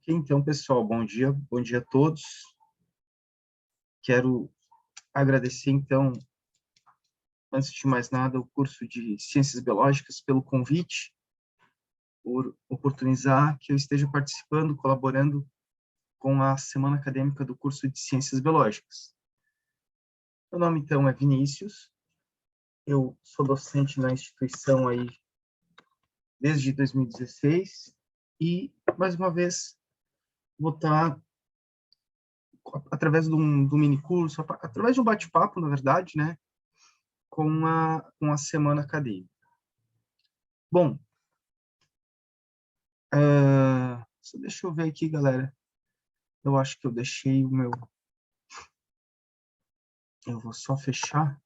Ok, então, pessoal, bom dia a todos. Quero agradecer, então, antes de mais nada, o curso de Ciências Biológicas pelo convite, por oportunizar que eu esteja participando, colaborando com a semana acadêmica do curso de Ciências Biológicas. Meu nome, então, é Vinícius, eu sou docente na instituição aí desde 2016 e, mais uma vez, vou estar através de um minicurso, através de um bate-papo, na verdade, né, com a semana acadêmica. Bom, só deixa eu ver aqui, galera. Eu acho que eu deixei o meu... Eu vou só fechar.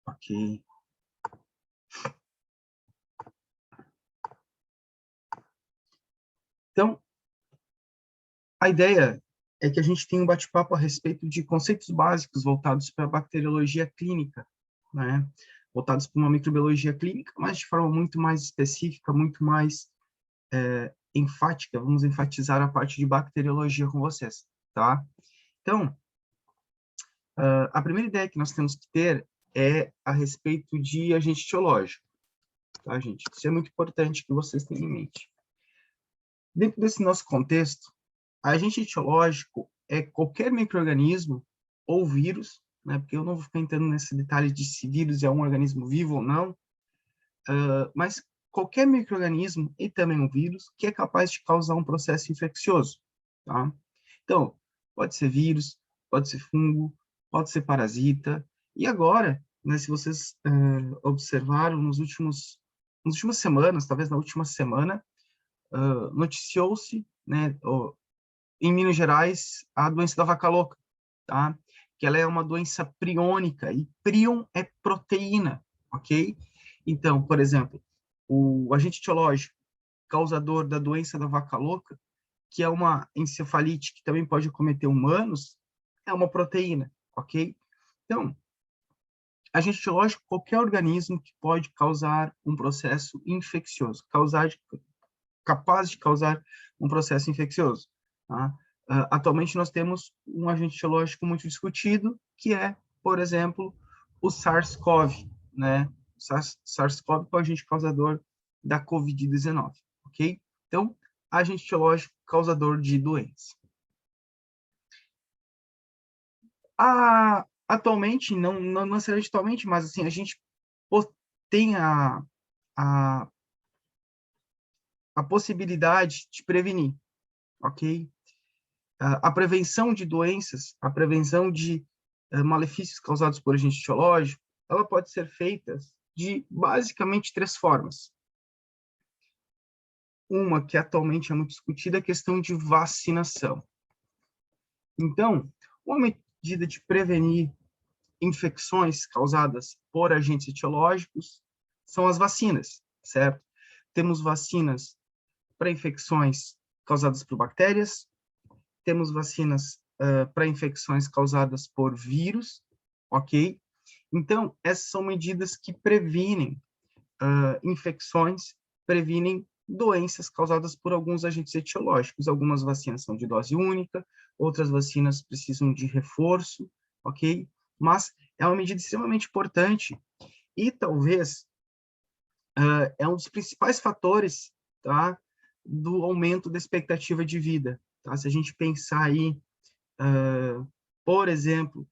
Ok. Então, a ideia é que a gente tenha um bate-papo a respeito de conceitos básicos voltados para a bacteriologia clínica, né? Voltados para uma microbiologia clínica, mas de forma muito mais específica, muito mais enfática. Vamos enfatizar a parte de bacteriologia com vocês, tá? Então, a primeira ideia que nós temos que ter é a respeito de agente etiológico, tá, gente? Isso é muito importante que vocês tenham em mente. Dentro desse nosso contexto, agente etiológico é qualquer micro-organismo ou vírus, né? Porque eu não vou ficar entrando nesse detalhe de se vírus é um organismo vivo ou não, mas qualquer micro-organismo e também um vírus que é capaz de causar um processo infeccioso, tá? Então, pode ser vírus, pode ser fungo, pode ser parasita. E agora, né, se vocês observaram nas últimas semanas, talvez na última semana, noticiou-se, né, em Minas Gerais, a doença da vaca louca, tá? Que ela é uma doença priônica, e prion é proteína, ok? Então, por exemplo, o agente etiológico causador da doença da vaca louca, que é uma encefalite que também pode acometer humanos, é uma proteína, ok? Então, agente etiológico, qualquer organismo que pode causar um processo infeccioso, capaz de causar um processo infeccioso, tá? Atualmente nós temos um agente etiológico muito discutido, que é, por exemplo, o SARS-CoV, né? O SARS-CoV é o agente causador da COVID-19, ok? Então, agente etiológico causador de doença. Atualmente, não necessariamente atualmente, mas assim, a gente tem a possibilidade de prevenir, ok? A prevenção de doenças, a prevenção de malefícios causados por agente etiológico, ela pode ser feita de basicamente 3 formas. Uma que atualmente é muito discutida é a questão de vacinação. Então, uma medida de prevenir infecções causadas por agentes etiológicos são as vacinas, certo? Temos vacinas para infecções causadas por bactérias, temos vacinas para infecções causadas por vírus, ok? Então, essas são medidas que previnem infecções, previnem doenças causadas por alguns agentes etiológicos. Algumas vacinas são de dose única, outras vacinas precisam de reforço, ok? Mas é uma medida extremamente importante e talvez é um dos principais fatores, tá, do aumento da expectativa de vida. Tá? Se a gente pensar aí, por exemplo,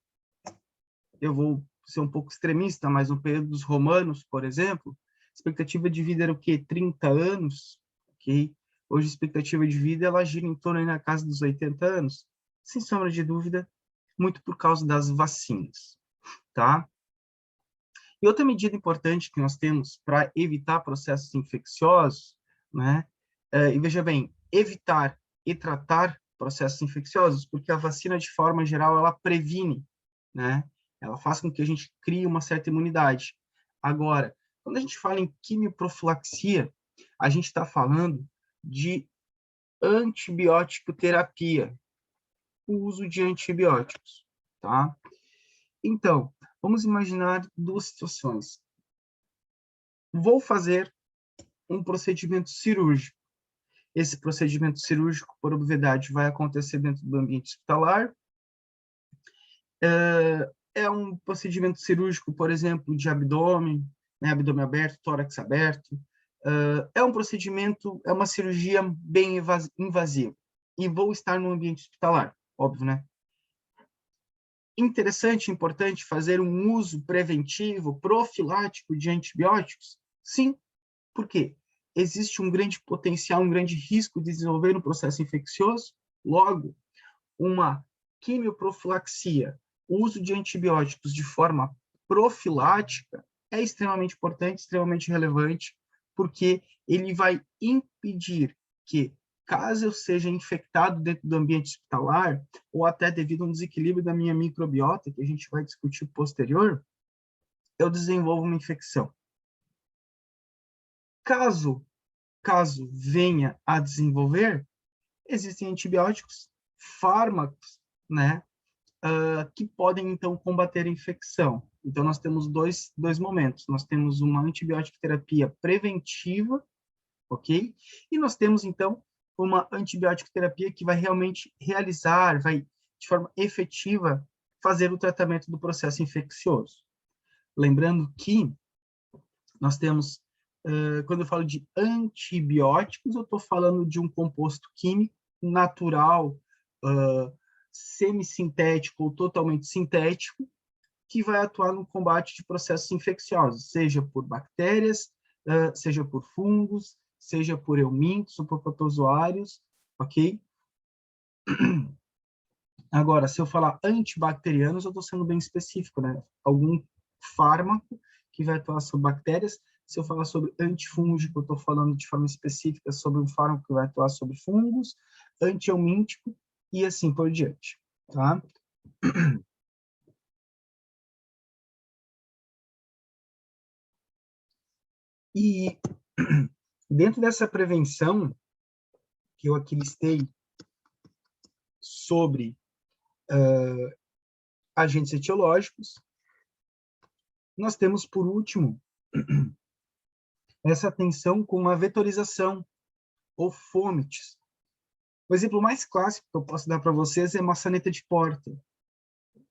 eu vou ser um pouco extremista, mas no período dos romanos, por exemplo, a expectativa de vida era o quê? 30 anos, ok? Hoje a expectativa de vida, ela gira em torno aí na casa dos 80 anos, sem sombra de dúvida, muito por causa das vacinas, tá? E outra medida importante que nós temos para evitar processos infecciosos, né? E veja bem, evitar e tratar processos infecciosos, porque a vacina, de forma geral, ela previne, né? Ela faz com que a gente crie uma certa imunidade. Agora, quando a gente fala em quimioprofilaxia, a gente está falando de antibiótico terapia, o uso de antibióticos, tá? Então, vamos imaginar 2 situações. Vou fazer um procedimento cirúrgico. Esse procedimento cirúrgico, por obviedade, vai acontecer dentro do ambiente hospitalar. É um procedimento cirúrgico, por exemplo, de abdômen, né, abdômen aberto, tórax aberto. É um procedimento, é uma cirurgia bem invasiva. E vou estar no ambiente hospitalar, óbvio, né? Interessante, importante fazer um uso preventivo, profilático de antibióticos? Sim. Por quê? Existe um grande potencial, um grande risco de desenvolver um processo infeccioso. Logo, uma quimioprofilaxia, o uso de antibióticos de forma profilática é extremamente importante, extremamente relevante, porque ele vai impedir que, caso eu seja infectado dentro do ambiente hospitalar, ou até devido a um desequilíbrio da minha microbiota, que a gente vai discutir posterior, eu desenvolvo uma infecção. Caso venha a desenvolver, existem antibióticos, fármacos, né, que podem, então, combater a infecção. Então, nós temos dois momentos. Nós temos uma antibiótico terapia preventiva, ok? E nós temos, então, uma antibiótico terapia que vai realmente realizar, vai, de forma efetiva, fazer o tratamento do processo infeccioso. Lembrando que nós temos, quando eu falo de antibióticos, eu estou falando de um composto químico natural, semissintético ou totalmente sintético, que vai atuar no combate de processos infecciosos, seja por bactérias, seja por fungos, seja por eumintos ou por protozoários, ok? Agora, se eu falar antibacterianos, eu estou sendo bem específico, né? Algum fármaco que vai atuar sobre bactérias. Se eu falar sobre antifúngico, eu estou falando de forma específica sobre um fármaco que vai atuar sobre fungos, antieumíntico e assim por diante, tá? E dentro dessa prevenção que eu aqui listei sobre agentes etiológicos, nós temos, por último, essa atenção com a vetorização, ou fomites. O exemplo mais clássico que eu posso dar para vocês é maçaneta de porta,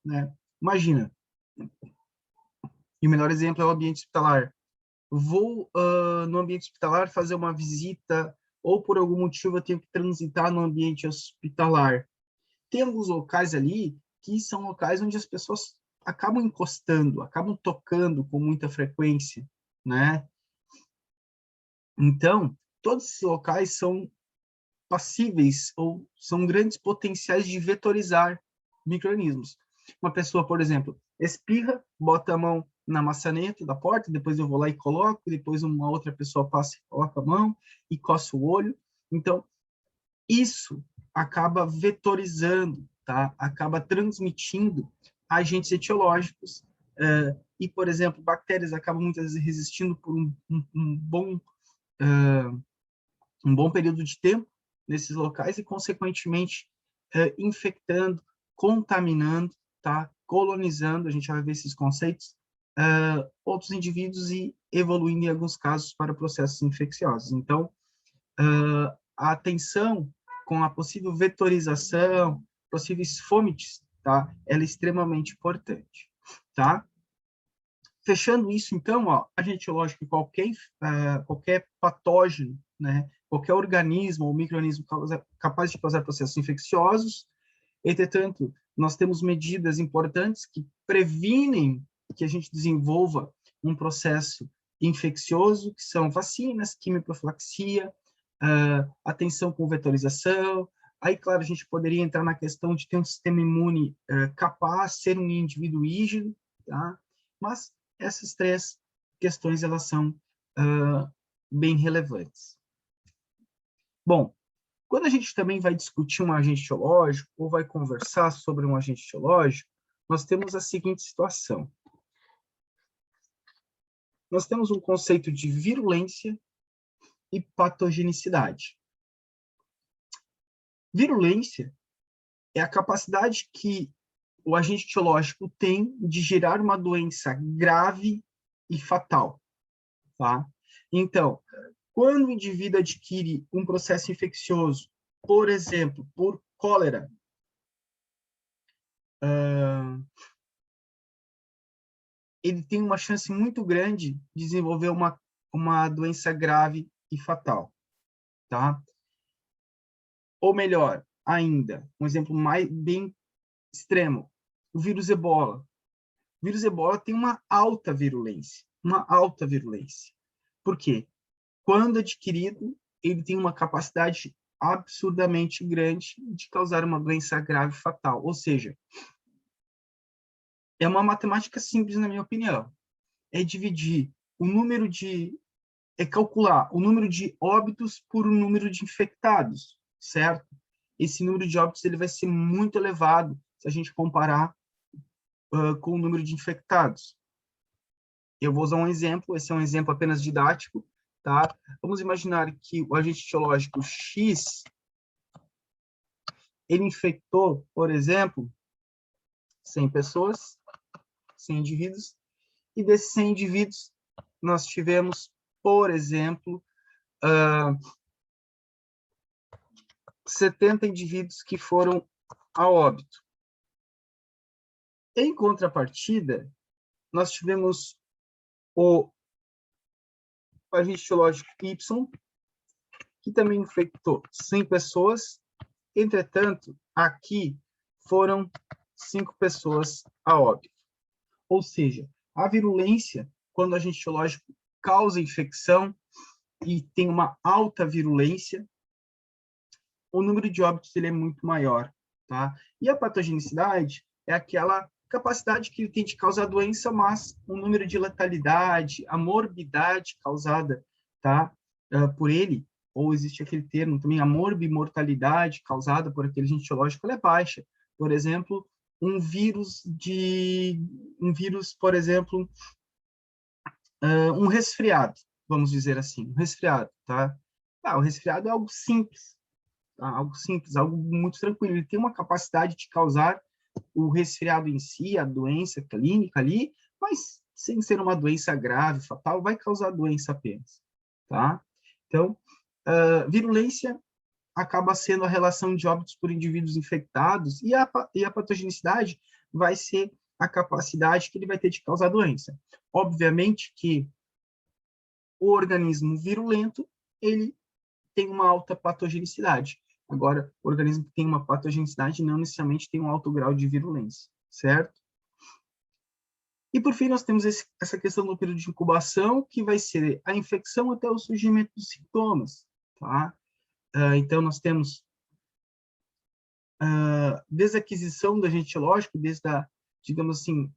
né? Imagina, e o melhor exemplo é o ambiente hospitalar. Vou no ambiente hospitalar fazer uma visita, ou por algum motivo eu tenho que transitar no ambiente hospitalar. Tem alguns locais ali que são locais onde as pessoas acabam encostando, acabam tocando com muita frequência, né? Então, todos esses locais são passíveis ou são grandes potenciais de vetorizar micro-organismos. Uma pessoa, por exemplo, espirra, bota a mão na maçaneta da porta, depois eu vou lá e coloco, depois uma outra pessoa passa e coloca a mão e coça o olho. Então, isso acaba vetorizando, tá? Acaba transmitindo agentes etiológicos e, por exemplo, bactérias acabam muitas vezes resistindo por um bom período de tempo nesses locais e, consequentemente, infectando, contaminando, tá? Colonizando, a gente vai ver esses conceitos, outros indivíduos e evoluindo, em alguns casos, para processos infecciosos. Então, a atenção com a possível vetorização, possíveis fomites, tá? Ela é extremamente importante, tá? Fechando isso, então, ó, agente etiológico, qualquer patógeno, né? Qualquer organismo ou micro-organismo capaz de causar processos infecciosos. Entretanto, nós temos medidas importantes que previnem que a gente desenvolva um processo infeccioso, que são vacinas, quimioprofilaxia, atenção com vetorização. Aí, claro, a gente poderia entrar na questão de ter um sistema imune capaz, ser um indivíduo rígido, tá? Mas essas três questões, elas são bem relevantes. Bom, quando a gente também vai discutir um agente etiológico, ou vai conversar sobre um agente etiológico, nós temos a seguinte situação. Nós temos um conceito de virulência e patogenicidade. Virulência é a capacidade que o agente etiológico tem de gerar uma doença grave e fatal, tá? Então, Quando o indivíduo adquire um processo infeccioso, por exemplo, por cólera, ele tem uma chance muito grande de desenvolver uma doença grave e fatal, tá? Ou melhor, ainda, um exemplo bem extremo, o vírus Ebola. O vírus Ebola tem uma alta virulência. Por quê? Quando adquirido, ele tem uma capacidade absurdamente grande de causar uma doença grave e fatal. Ou seja, é uma matemática simples, na minha opinião. É calcular o número de óbitos por o número de infectados, certo? Esse número de óbitos ele vai ser muito elevado se a gente comparar com o número de infectados. Eu vou usar um exemplo, esse é um exemplo apenas didático, tá? Vamos imaginar que o agente etiológico X, ele infectou, por exemplo, 100 pessoas, 100 indivíduos, e desses 100 indivíduos, nós tivemos, por exemplo, 70 indivíduos que foram a óbito. Em contrapartida, nós tivemos o agente etiológico Y, que também infectou 100 pessoas. Entretanto, aqui foram 5 pessoas a óbito. Ou seja, a virulência, quando o agente etiológico causa infecção e tem uma alta virulência, o número de óbitos ele é muito maior, tá? E a patogenicidade é aquela capacidade que ele tem de causar doença, mas o número de letalidade, a morbidade causada, tá? Por ele, ou existe aquele termo também, a morbimortalidade causada por aquele agente etiológico, ela é baixa. Por exemplo, um vírus, por exemplo, um resfriado, vamos dizer assim, um resfriado, tá? O resfriado é algo simples, tá? Algo simples, algo muito tranquilo. Ele tem uma capacidade de causar o resfriado em si, a doença clínica ali, mas sem ser uma doença grave, fatal, vai causar doença apenas, tá? Então, virulência acaba sendo a relação de óbitos por indivíduos infectados e a patogenicidade vai ser a capacidade que ele vai ter de causar doença. Obviamente que o organismo virulento, ele tem uma alta patogenicidade. Agora, o organismo que tem uma patogenicidade não necessariamente tem um alto grau de virulência, certo? E, por fim, nós temos essa questão do período de incubação, que vai ser a infecção até o surgimento dos sintomas, tá? Então, nós temos desde a aquisição do agente etiológico, digamos assim,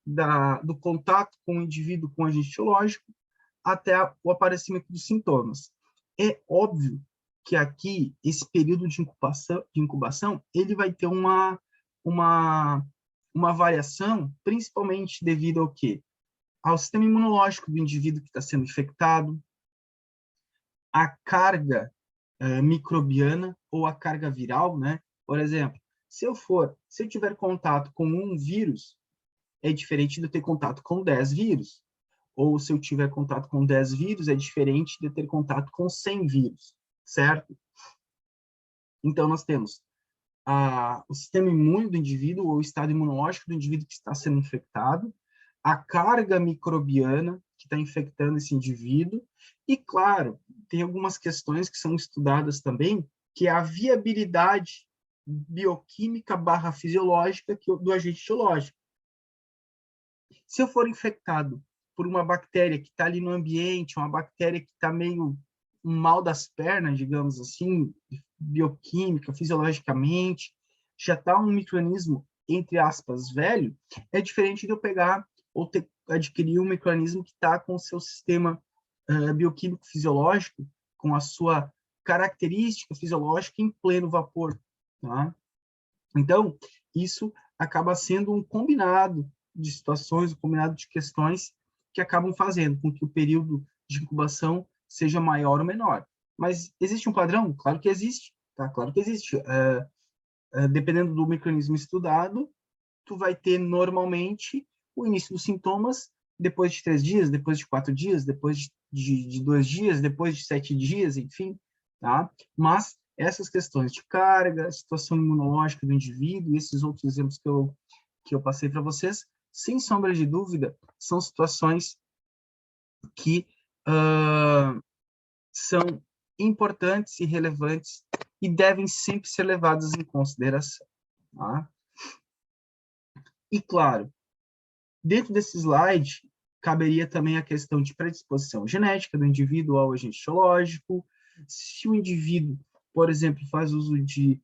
do contato com o indivíduo com o agente etiológico, até o aparecimento dos sintomas. É óbvio que aqui, esse período de incubação ele vai ter uma variação, principalmente devido ao quê? Ao sistema imunológico do indivíduo que está sendo infectado, a carga microbiana ou a carga viral, né? Por exemplo, se eu tiver contato com um vírus, é diferente de eu ter contato com 10 vírus. Ou se eu tiver contato com 10 vírus, é diferente de eu ter contato com 100 vírus, certo? Então, nós temos o sistema imune do indivíduo, ou o estado imunológico do indivíduo que está sendo infectado, a carga microbiana que está infectando esse indivíduo, e, claro, tem algumas questões que são estudadas também, que é a viabilidade bioquímica / fisiológica do agente etiológico. Se eu for infectado por uma bactéria que está ali no ambiente, uma bactéria que está meio mal das pernas, digamos assim, bioquímica, fisiologicamente, já está um microorganismo, entre aspas, velho, é diferente de eu pegar ou adquirir um microorganismo que está com o seu sistema bioquímico fisiológico, com a sua característica fisiológica em pleno vapor, tá? Então, isso acaba sendo um combinado de situações, um combinado de questões que acabam fazendo com que o período de incubação seja maior ou menor. Mas existe um padrão? Claro que existe, tá? Claro que existe. Dependendo do mecanismo estudado, tu vai ter normalmente o início dos sintomas depois de 3 dias, depois de 4 dias, depois de 2 dias, depois de 7 dias, enfim, tá? Mas essas questões de carga, situação imunológica do indivíduo, e esses outros exemplos que eu passei para vocês, sem sombra de dúvida, são situações que são importantes e relevantes e devem sempre ser levadas em consideração. Tá? E, claro, dentro desse slide, caberia também a questão de predisposição genética do indivíduo ao agente etiológico, se o indivíduo, por exemplo, faz uso de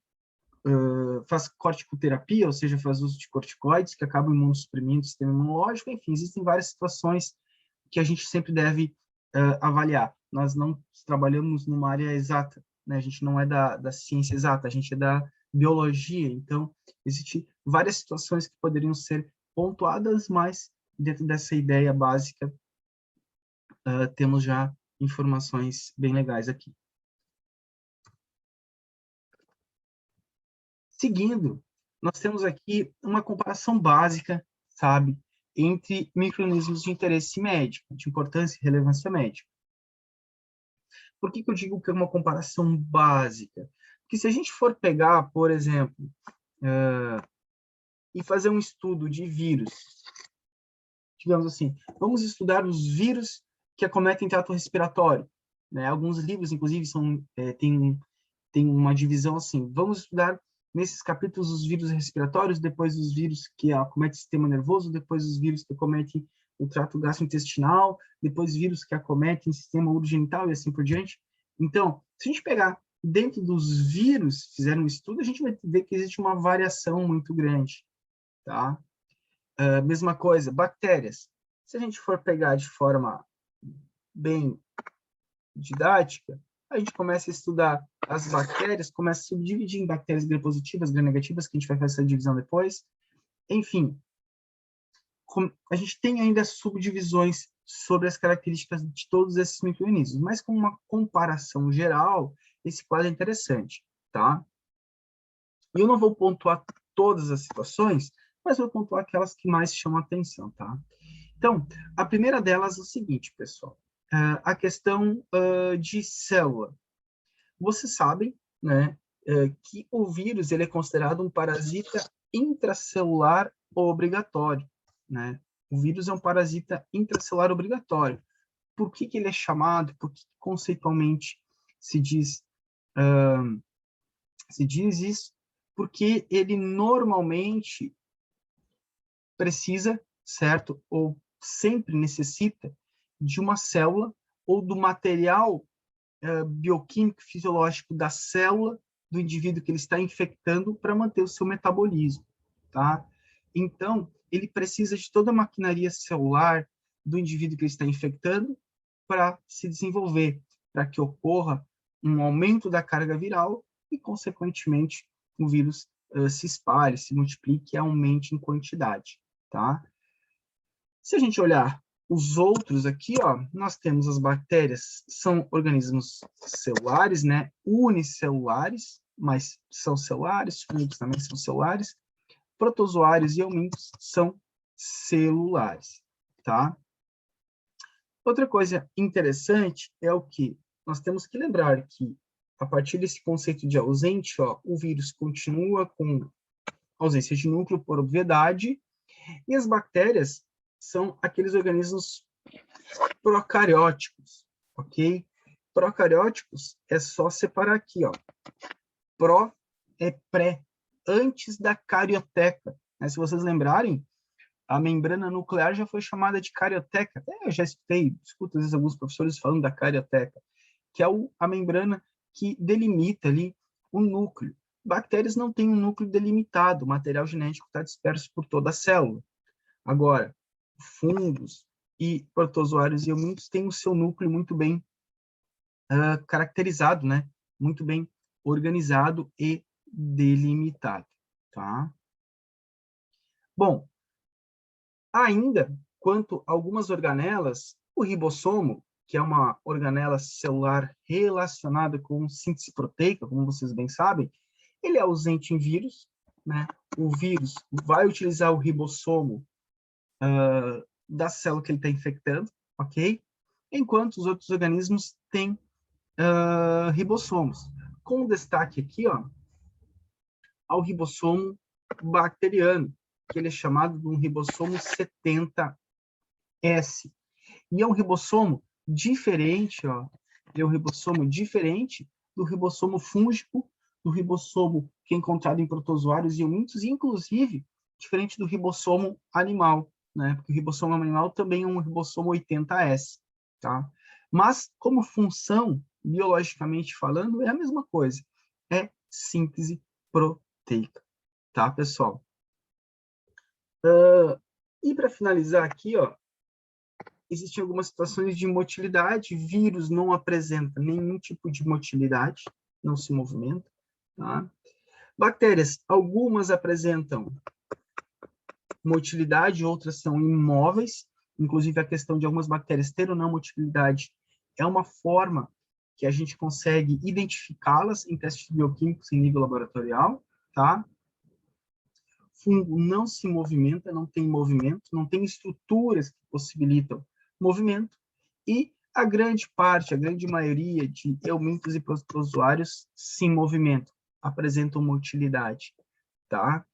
faz corticoterapia, ou seja, faz uso de corticoides que acabam imunossuprimindo o sistema imunológico, enfim, existem várias situações que a gente sempre deve avaliar. Nós não trabalhamos numa área exata, né? A gente não é da ciência exata, a gente é da biologia, então existem várias situações que poderiam ser pontuadas, mas dentro dessa ideia básica temos já informações bem legais aqui. Seguindo, nós temos aqui uma comparação básica, sabe, entre micro-organismos de interesse médico, de importância e relevância médica. Por que eu digo que é uma comparação básica? Porque se a gente for pegar, por exemplo, e fazer um estudo de vírus, digamos assim, vamos estudar os vírus que acometem trato respiratório, né? Alguns livros, inclusive, tem uma divisão assim, vamos estudar nesses capítulos os vírus respiratórios, depois os vírus que acometem o sistema nervoso, depois os vírus que acometem o trato gastrointestinal, depois vírus que acometem o sistema urogenital e assim por diante. Então, se a gente pegar dentro dos vírus, fizer um estudo, a gente vai ver que existe uma variação muito grande, tá? Mesma coisa, bactérias. Se a gente for pegar de forma bem didática, a gente começa a estudar as bactérias, começa a subdividir em bactérias gram-positivas, gram-negativas, que a gente vai fazer essa divisão depois. Enfim, a gente tem ainda subdivisões sobre as características de todos esses micro-organismos, mas com uma comparação geral, esse quadro é interessante, tá? E eu não vou pontuar todas as situações, mas vou pontuar aquelas que mais chamam a atenção, tá? Então, a primeira delas é o seguinte, pessoal, a questão de célula. Vocês sabem, né, que o vírus ele é considerado um parasita intracelular obrigatório, né? O vírus é um parasita intracelular obrigatório. Por que ele é chamado? Por que conceitualmente se diz isso? Porque ele normalmente precisa, certo? Ou sempre necessita de uma célula ou do material bioquímico fisiológico da célula do indivíduo que ele está infectando para manter o seu metabolismo, tá? Então, ele precisa de toda a maquinaria celular do indivíduo que ele está infectando para se desenvolver, para que ocorra um aumento da carga viral e, consequentemente, o vírus se espalhe, se multiplique e aumente em quantidade, tá? Se a gente olhar os outros aqui, ó, nós temos as bactérias, são organismos celulares, né? Unicelulares, mas são celulares, fungos também são celulares. Protozoários e helmintos são celulares, tá? Outra coisa interessante é o que nós temos que lembrar que, a partir desse conceito de ausente, ó, o vírus continua com ausência de núcleo por obviedade, e as bactérias são aqueles organismos procarióticos, ok? Procarióticos é só separar aqui, ó. Pró é pré, antes da carioteca. Né? Se vocês lembrarem, a membrana nuclear já foi chamada de carioteca. Até eu já escuto às vezes alguns professores falando da carioteca, que é a membrana que delimita ali o núcleo. Bactérias não têm um núcleo delimitado, o material genético está disperso por toda a célula. Agora, fungos e protozoários e helmintos têm o seu núcleo muito bem caracterizado, né? Muito bem organizado e delimitado, tá? Bom, ainda, quanto a algumas organelas, o ribossomo, que é uma organela celular relacionada com síntese proteica, como vocês bem sabem, ele é ausente em vírus, né? O vírus vai utilizar o ribossomo da célula que ele está infectando, ok? Enquanto os outros organismos têm ribossomos. Com destaque aqui, ó, ao ribossomo bacteriano, que ele é chamado de um ribossomo 70S. E é um ribossomo diferente, ó, é um ribossomo diferente do ribossomo fúngico, do ribossomo que é encontrado em protozoários e homintos, e inclusive diferente do ribossomo animal, né? Porque o ribossomo animal também é um ribossomo 80S, tá? Mas, como função, biologicamente falando, é a mesma coisa. É síntese proteica, tá, pessoal? E para finalizar aqui, ó, existem algumas situações de motilidade. Vírus não apresenta nenhum tipo de motilidade, não se movimenta, tá? Bactérias, algumas apresentam motilidade, outras são imóveis. Inclusive, a questão de algumas bactérias ter ou não motilidade é uma forma que a gente consegue identificá-las em testes bioquímicos em nível laboratorial, tá? Fungo não se movimenta, não tem movimento, não tem estruturas que possibilitam movimento, e a grande parte, a grande maioria de eumintos e protozoários se movimentam, apresentam motilidade, tá?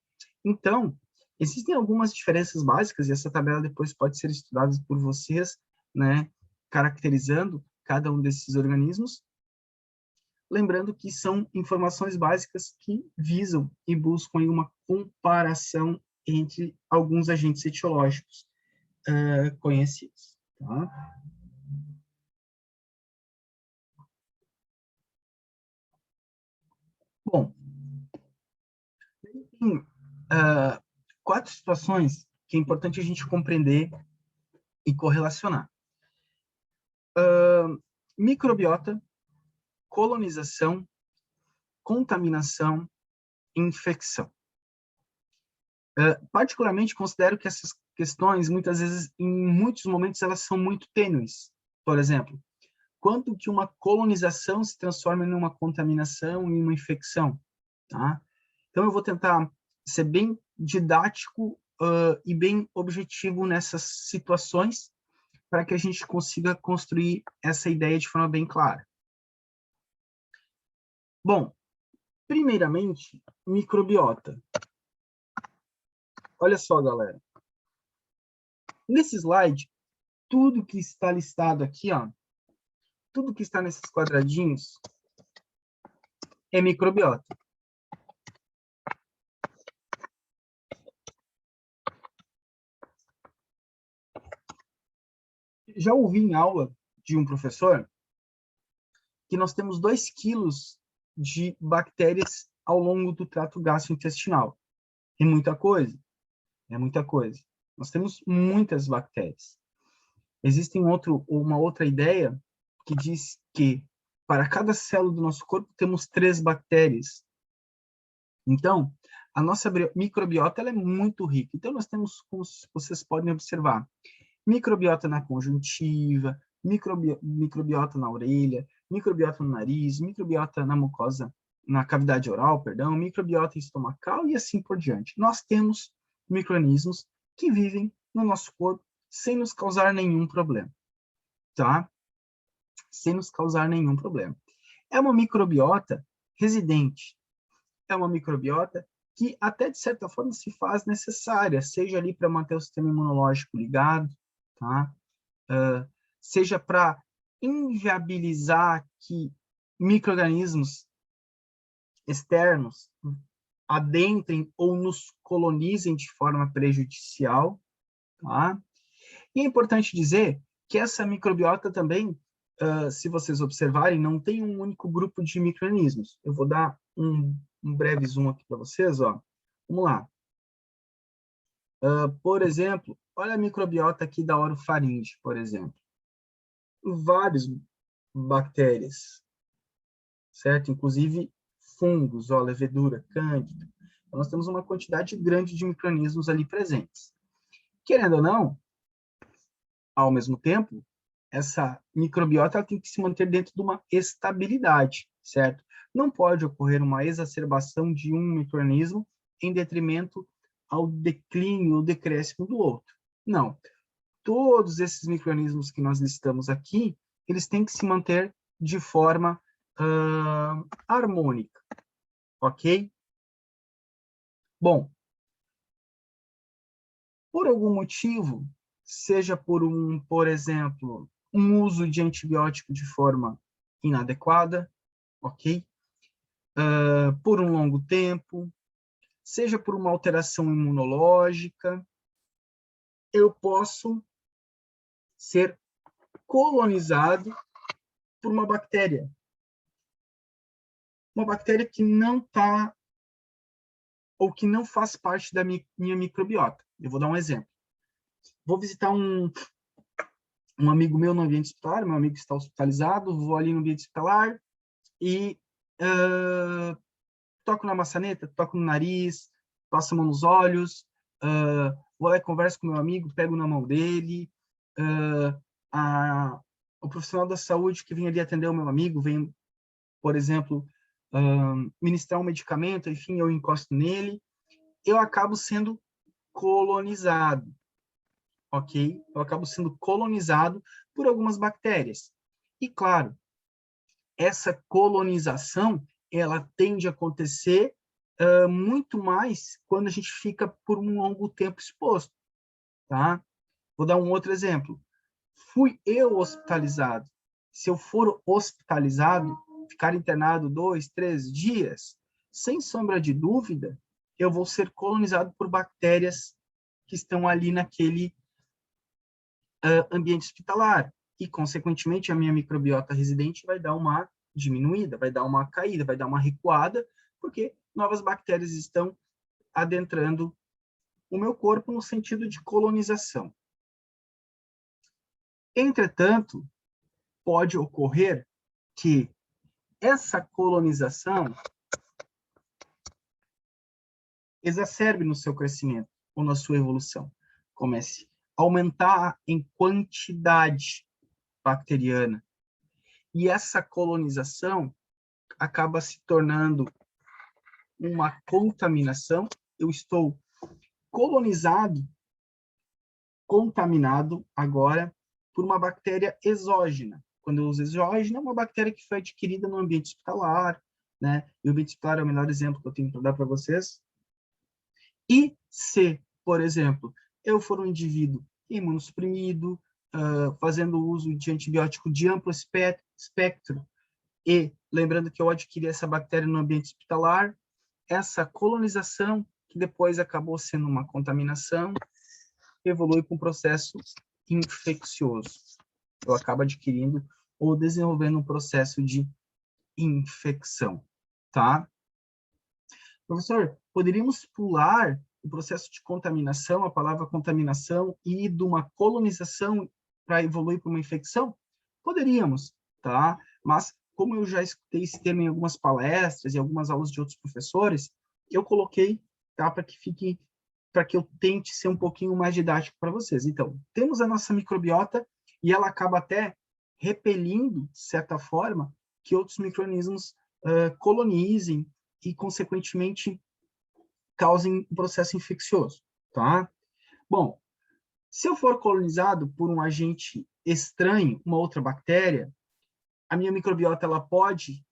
Então, existem algumas diferenças básicas, e essa tabela depois pode ser estudada por vocês, né, caracterizando cada um desses organismos, lembrando que são informações básicas que visam e buscam uma comparação entre alguns agentes etiológicos conhecidos. Tá? Bom, tem quatro situações que é importante a gente compreender e correlacionar. Microbiota, colonização, contaminação, infecção. Particularmente, considero que essas questões, muitas vezes, em muitos momentos, elas são muito tênues. Por exemplo, quanto que uma colonização se transforma em uma contaminação e uma infecção, tá? Então, eu vou tentar ser bem didático e bem objetivo nessas situações, para que a gente consiga construir essa ideia de forma bem clara. Bom, primeiramente, microbiota. Olha só, galera. Nesse slide, tudo que está listado aqui, ó, tudo que está nesses quadradinhos é microbiota. Já ouvi em aula de um professor que nós temos 2 quilos de bactérias ao longo do trato gastrointestinal. É muita coisa. É muita coisa. Nós temos muitas bactérias. Existe uma outra ideia que diz que para cada célula do nosso corpo temos 3 bactérias. Então, a nossa microbiota ela é muito rica. Então, nós temos, como vocês podem observar, microbiota na conjuntiva, microbiota na orelha, microbiota no nariz, microbiota na mucosa, na cavidade oral, perdão, microbiota estomacal e assim por diante. Nós temos micro-organismos que vivem no nosso corpo sem nos causar nenhum problema, tá? Sem nos causar nenhum problema. É uma microbiota residente, é uma microbiota que até de certa forma se faz necessária, seja ali para manter o sistema imunológico ligado, tá? Seja para inviabilizar que micro-organismos externos adentrem ou nos colonizem de forma prejudicial, tá? E é importante dizer que essa microbiota também, se vocês observarem, não tem um único grupo de micro-organismos. Eu vou dar um breve zoom aqui para vocês, ó. Vamos lá. Por exemplo, olha a microbiota aqui da orofaringe, por exemplo. Várias bactérias, certo? Inclusive fungos, ó, levedura, cândida. Então, nós temos uma quantidade grande de micro-organismos ali presentes. Querendo ou não, ao mesmo tempo, essa microbiota tem que se manter dentro de uma estabilidade, certo? Não pode ocorrer uma exacerbação de um micro-organismo em detrimento ao declínio ou decréscimo do outro. Não. todos esses micro-organismos que nós listamos aqui, eles têm que se manter de forma harmônica, ok? Bom, por algum motivo, seja por exemplo, um uso de antibiótico de forma inadequada, ok? Por um longo tempo, seja por uma alteração imunológica, eu posso ser colonizado por uma bactéria que não está ou que não faz parte da minha microbiota. Eu vou dar um exemplo. Vou visitar um amigo meu no ambiente hospitalar, meu amigo está hospitalizado, vou ali no ambiente hospitalar e toco na maçaneta, toco no nariz, passo a mão nos olhos, vou lá e converso com meu amigo, pego na mão dele, o profissional da saúde que vem ali atender o meu amigo, vem, por exemplo, ministrar um medicamento, enfim, eu encosto nele, eu acabo sendo colonizado, ok? Eu acabo sendo colonizado por algumas bactérias. E, claro, essa colonização, ela tende a acontecer muito mais quando a gente fica por um longo tempo exposto, tá? Vou dar um outro exemplo. Fui eu hospitalizado. Se eu for hospitalizado, ficar internado 2, 3 dias, sem sombra de dúvida, eu vou ser colonizado por bactérias que estão ali naquele ambiente hospitalar. E, consequentemente, a minha microbiota residente vai dar uma diminuída, vai dar uma caída, vai dar uma recuada, porque novas bactérias estão adentrando o meu corpo no sentido de colonização. Entretanto, pode ocorrer que essa colonização exacerbe no seu crescimento ou na sua evolução. Comece a aumentar em quantidade bacteriana. E essa colonização acaba se tornando uma contaminação. Eu estou colonizado, contaminado agora por uma bactéria exógena. Quando eu uso exógena, é uma bactéria que foi adquirida no ambiente hospitalar, né? E o ambiente hospitalar é o melhor exemplo que eu tenho para dar para vocês. E se, por exemplo, eu for um indivíduo imunossuprimido, fazendo uso de antibiótico de amplo espectro, e lembrando que eu adquiri essa bactéria no ambiente hospitalar, essa colonização, que depois acabou sendo uma contaminação, evolui para um processo infeccioso. Eu acabo adquirindo ou desenvolvendo um processo de infecção, tá? Professor, poderíamos pular o processo de contaminação, a palavra contaminação, e de uma colonização para evoluir para uma infecção? Poderíamos, tá? Mas, como eu já escutei esse termo em algumas palestras e algumas aulas de outros professores, eu coloquei, tá, para que eu tente ser um pouquinho mais didático para vocês. Então, temos a nossa microbiota e ela acaba até repelindo, de certa forma, que outros micro-organismos colonizem e, consequentemente, causem um processo infeccioso, tá? Bom, se eu for colonizado por um agente estranho, uma outra bactéria, a minha microbiota ela pode,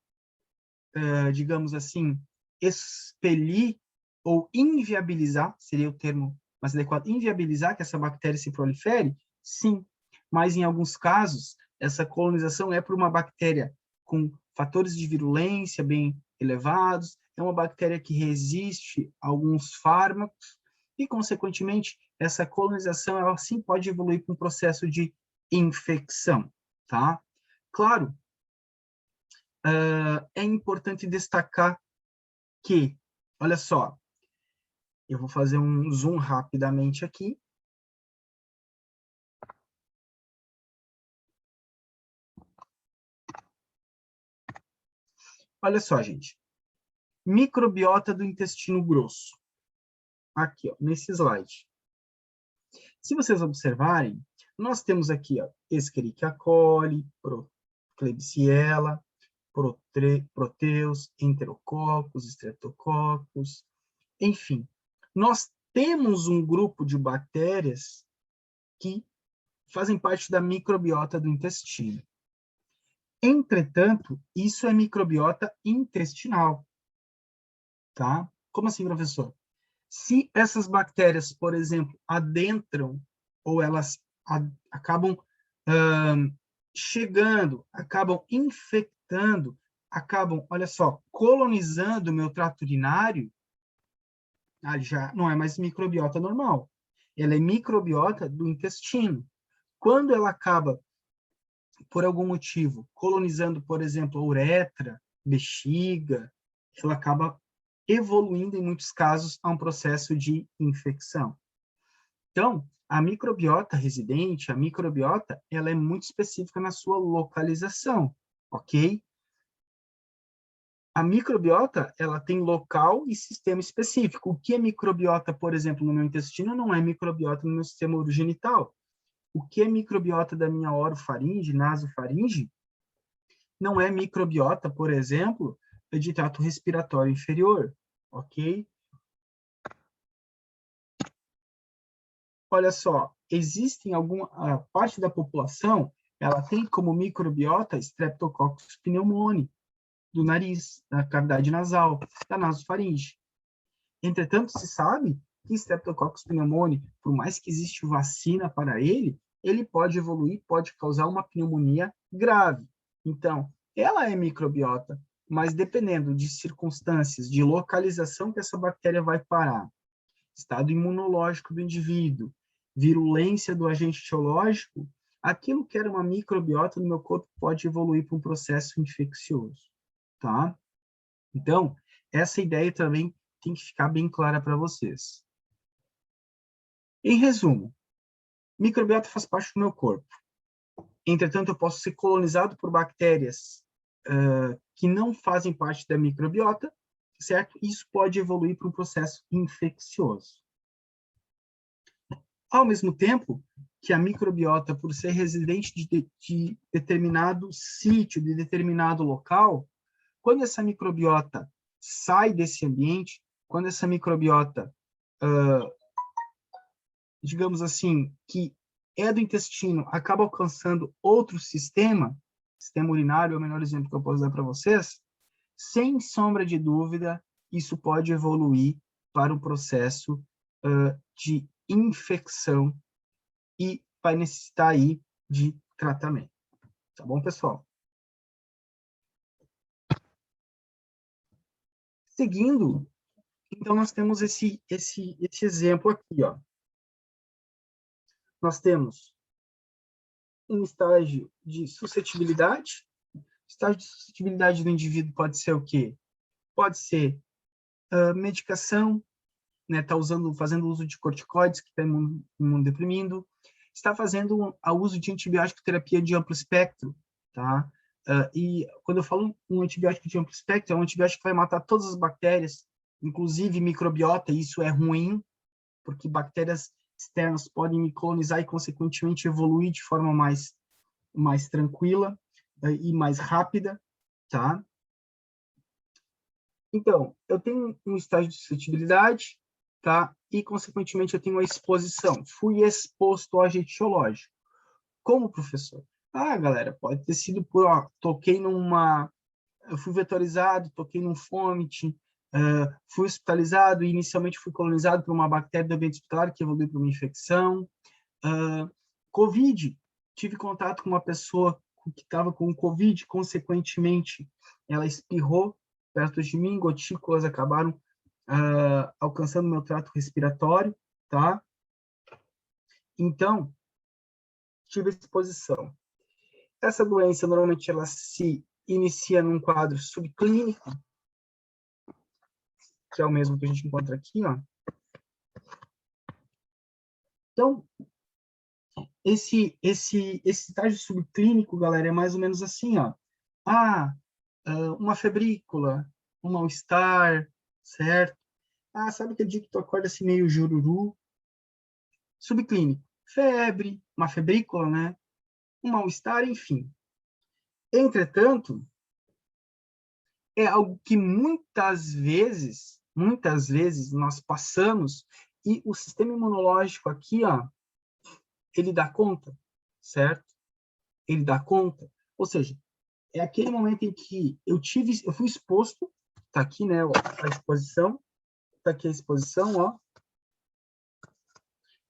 digamos assim, expelir ou inviabilizar, seria o termo mais adequado, inviabilizar que essa bactéria se prolifere? Sim, mas em alguns casos, essa colonização é por uma bactéria com fatores de virulência bem elevados, é uma bactéria que resiste a alguns fármacos e, consequentemente, essa colonização ela sim pode evoluir para um processo de infecção, tá? Claro, é importante destacar que, olha só, eu vou fazer um zoom rapidamente aqui. Olha só, gente. Microbiota do intestino grosso. Aqui, ó, nesse slide. Se vocês observarem, nós temos aqui, ó, Escherichia coli, Klebsiella, Proteus, Enterococcus, Streptococcus, enfim. Nós temos um grupo de bactérias que fazem parte da microbiota do intestino. Entretanto, isso é microbiota intestinal, tá? Como assim, professor? Se essas bactérias, por exemplo, adentram ou elas acabam chegando, acabam infectando, acabam, olha só, colonizando o meu trato urinário, já não é mais microbiota normal. Ela é microbiota do intestino. Quando ela acaba, por algum motivo, colonizando, por exemplo, a uretra, bexiga, ela acaba evoluindo, em muitos casos, a um processo de infecção. Então, a microbiota residente, a microbiota, ela é muito específica na sua localização, ok? A microbiota, ela tem local e sistema específico. O que é microbiota, por exemplo, no meu intestino, não é microbiota no meu sistema urogenital. O que é microbiota da minha orofaringe, nasofaringe, não é microbiota, por exemplo, de trato respiratório inferior, ok? Olha só, existem alguma parte da população, ela tem como microbiota Streptococcus pneumoniae, do nariz, da cavidade nasal, da nasofaringe. Entretanto, se sabe que Streptococcus pneumoniae, por mais que existe vacina para ele pode evoluir, pode causar uma pneumonia grave. Então, ela é microbiota, mas dependendo de circunstâncias, de localização que essa bactéria vai parar, estado imunológico do indivíduo, virulência do agente etiológico, aquilo que era uma microbiota no meu corpo pode evoluir para um processo infeccioso, tá? Então, essa ideia também tem que ficar bem clara para vocês. Em resumo, microbiota faz parte do meu corpo. Entretanto, eu posso ser colonizado por bactérias que não fazem parte da microbiota, certo? Isso pode evoluir para um processo infeccioso. Ao mesmo tempo que a microbiota, por ser residente de determinado sítio, de determinado local, quando essa microbiota sai desse ambiente, quando essa microbiota, digamos assim, que é do intestino, acaba alcançando outro sistema urinário, é o melhor exemplo que eu posso dar para vocês, sem sombra de dúvida, isso pode evoluir para um processo de infecção e vai necessitar aí de tratamento. Tá bom, pessoal? Seguindo, então nós temos esse exemplo aqui, ó. Nós temos um estágio de suscetibilidade. O estágio de suscetibilidade do indivíduo pode ser o quê? Pode ser medicação, né? Tá fazendo uso de corticoides que está imunodeprimindo, está fazendo o uso de antibiótico terapia de amplo espectro, tá? E quando eu falo um antibiótico de amplo espectro, é um antibiótico que vai matar todas as bactérias, inclusive microbiota, e isso é ruim, porque bactérias externas podem me colonizar e, consequentemente, evoluir de forma mais tranquila e mais rápida, tá? Então, eu tenho um estágio de suscetibilidade, tá? E, consequentemente, eu tenho a exposição. Fui exposto ao agente etiológico. Como, professor? Galera, pode ter sido por, eu fui vetorizado, toquei num fômite, fui hospitalizado e inicialmente fui colonizado por uma bactéria do ambiente hospitalar que evoluiu para uma infecção. Covid, tive contato com uma pessoa que estava com Covid, consequentemente, ela espirrou perto de mim, gotículas acabaram alcançando meu trato respiratório, tá? Então, tive exposição. Essa doença, normalmente, ela se inicia num quadro subclínico, que é o mesmo que a gente encontra aqui, ó. Então, esse estágio subclínico, galera, é mais ou menos assim, ó. Uma febrícula, um mal-estar, certo? Sabe aquele dia que tu acorda assim meio jururu? Subclínico. Febre, uma febrícula, né? Um mal-estar, enfim. Entretanto, é algo que muitas vezes nós passamos e o sistema imunológico aqui, ó, ele dá conta, certo? Ele dá conta. Ou seja, é aquele momento em que eu fui exposto, tá aqui, né, a exposição, tá aqui a exposição, ó.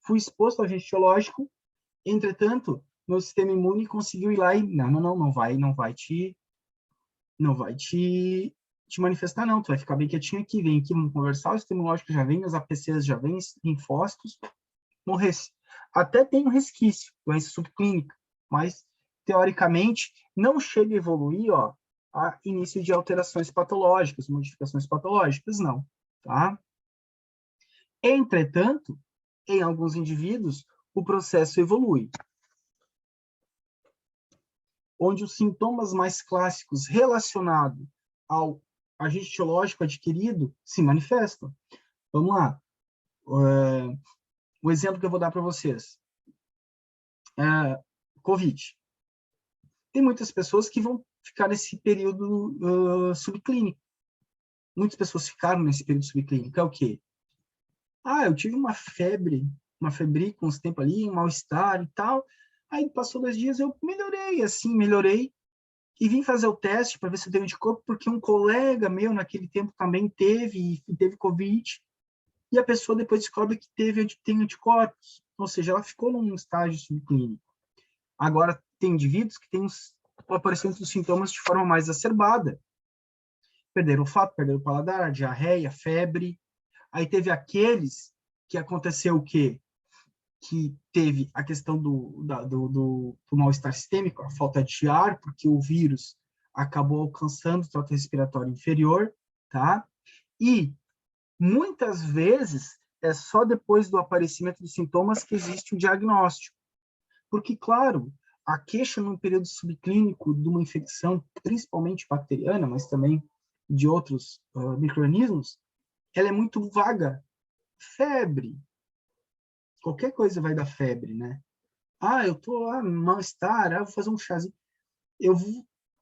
Fui exposto ao agente etiológico, entretanto, meu sistema imune conseguiu ir lá e não vai te manifestar, não. Tu vai ficar bem quietinho aqui, vem aqui, vamos conversar, o sistema imunológico já vem, os APCs já vêm, linfócitos, morresse. Até tem um resquício, doença subclínica, mas, teoricamente, não chega a evoluir, ó, a início de alterações patológicas, modificações patológicas, não, tá? Entretanto, em alguns indivíduos, o processo evolui, onde os sintomas mais clássicos relacionados ao agente etiológico adquirido se manifestam. Vamos lá. O exemplo que eu vou dar para vocês. Covid. Tem muitas pessoas que vão ficar nesse período subclínico. Muitas pessoas ficaram nesse período subclínico. É o quê? Eu tive uma febre com uns tempos ali, um mal-estar e tal. Aí passou 2 dias, eu melhorei, e vim fazer o teste para ver se eu tenho anticorpo, porque um colega meu naquele tempo também teve Covid, e a pessoa depois descobre que tem anticorpos, ou seja, ela ficou num estágio subclínico. Agora, tem indivíduos que têm o aparecimento dos sintomas de forma mais exacerbada. Perderam o olfato, perderam o paladar, diarreia, febre. Aí teve aqueles que aconteceu o quê? Que teve a questão do mal-estar sistêmico, a falta de ar, porque o vírus acabou alcançando o trato respiratório inferior, tá? E, muitas vezes, é só depois do aparecimento dos sintomas que existe o diagnóstico. Porque, claro, a queixa num período subclínico de uma infecção, principalmente bacteriana, mas também de outros micro-organismos, ela é muito vaga. Febre. Qualquer coisa vai dar febre, né? Eu tô mal-estar, vou fazer um chazinho.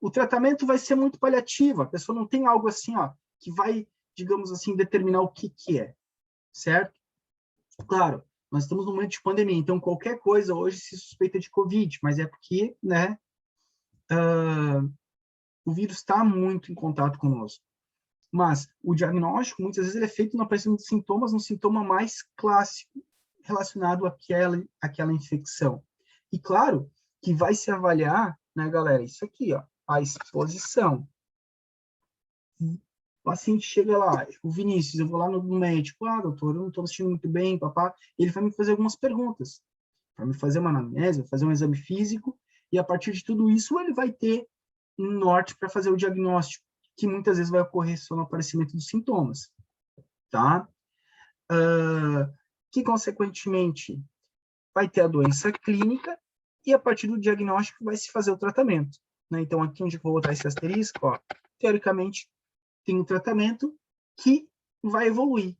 O tratamento vai ser muito paliativo. A pessoa não tem algo assim, ó, que vai, digamos assim, determinar o que é, certo? Claro, nós estamos num momento de pandemia, então qualquer coisa hoje se suspeita de Covid, mas é porque, né, o vírus está muito em contato conosco. Mas o diagnóstico, muitas vezes, ele é feito no aparecimento de sintomas, no sintoma mais clássico relacionado àquela infecção. E, claro, que vai se avaliar, né, galera, isso aqui, ó, a exposição. O paciente chega lá, o Vinícius, eu vou lá no médico, doutor, eu não estou assistindo muito bem, papá, ele vai me fazer algumas perguntas, vai me fazer uma anamnese, vai fazer um exame físico, e a partir de tudo isso ele vai ter um norte para fazer o diagnóstico, que muitas vezes vai ocorrer só no aparecimento dos sintomas, tá? Que, consequentemente, vai ter a doença clínica e, a partir do diagnóstico, vai se fazer o tratamento. Né? Então, aqui onde eu vou botar esse asterisco, ó, teoricamente, tem um tratamento que vai evoluir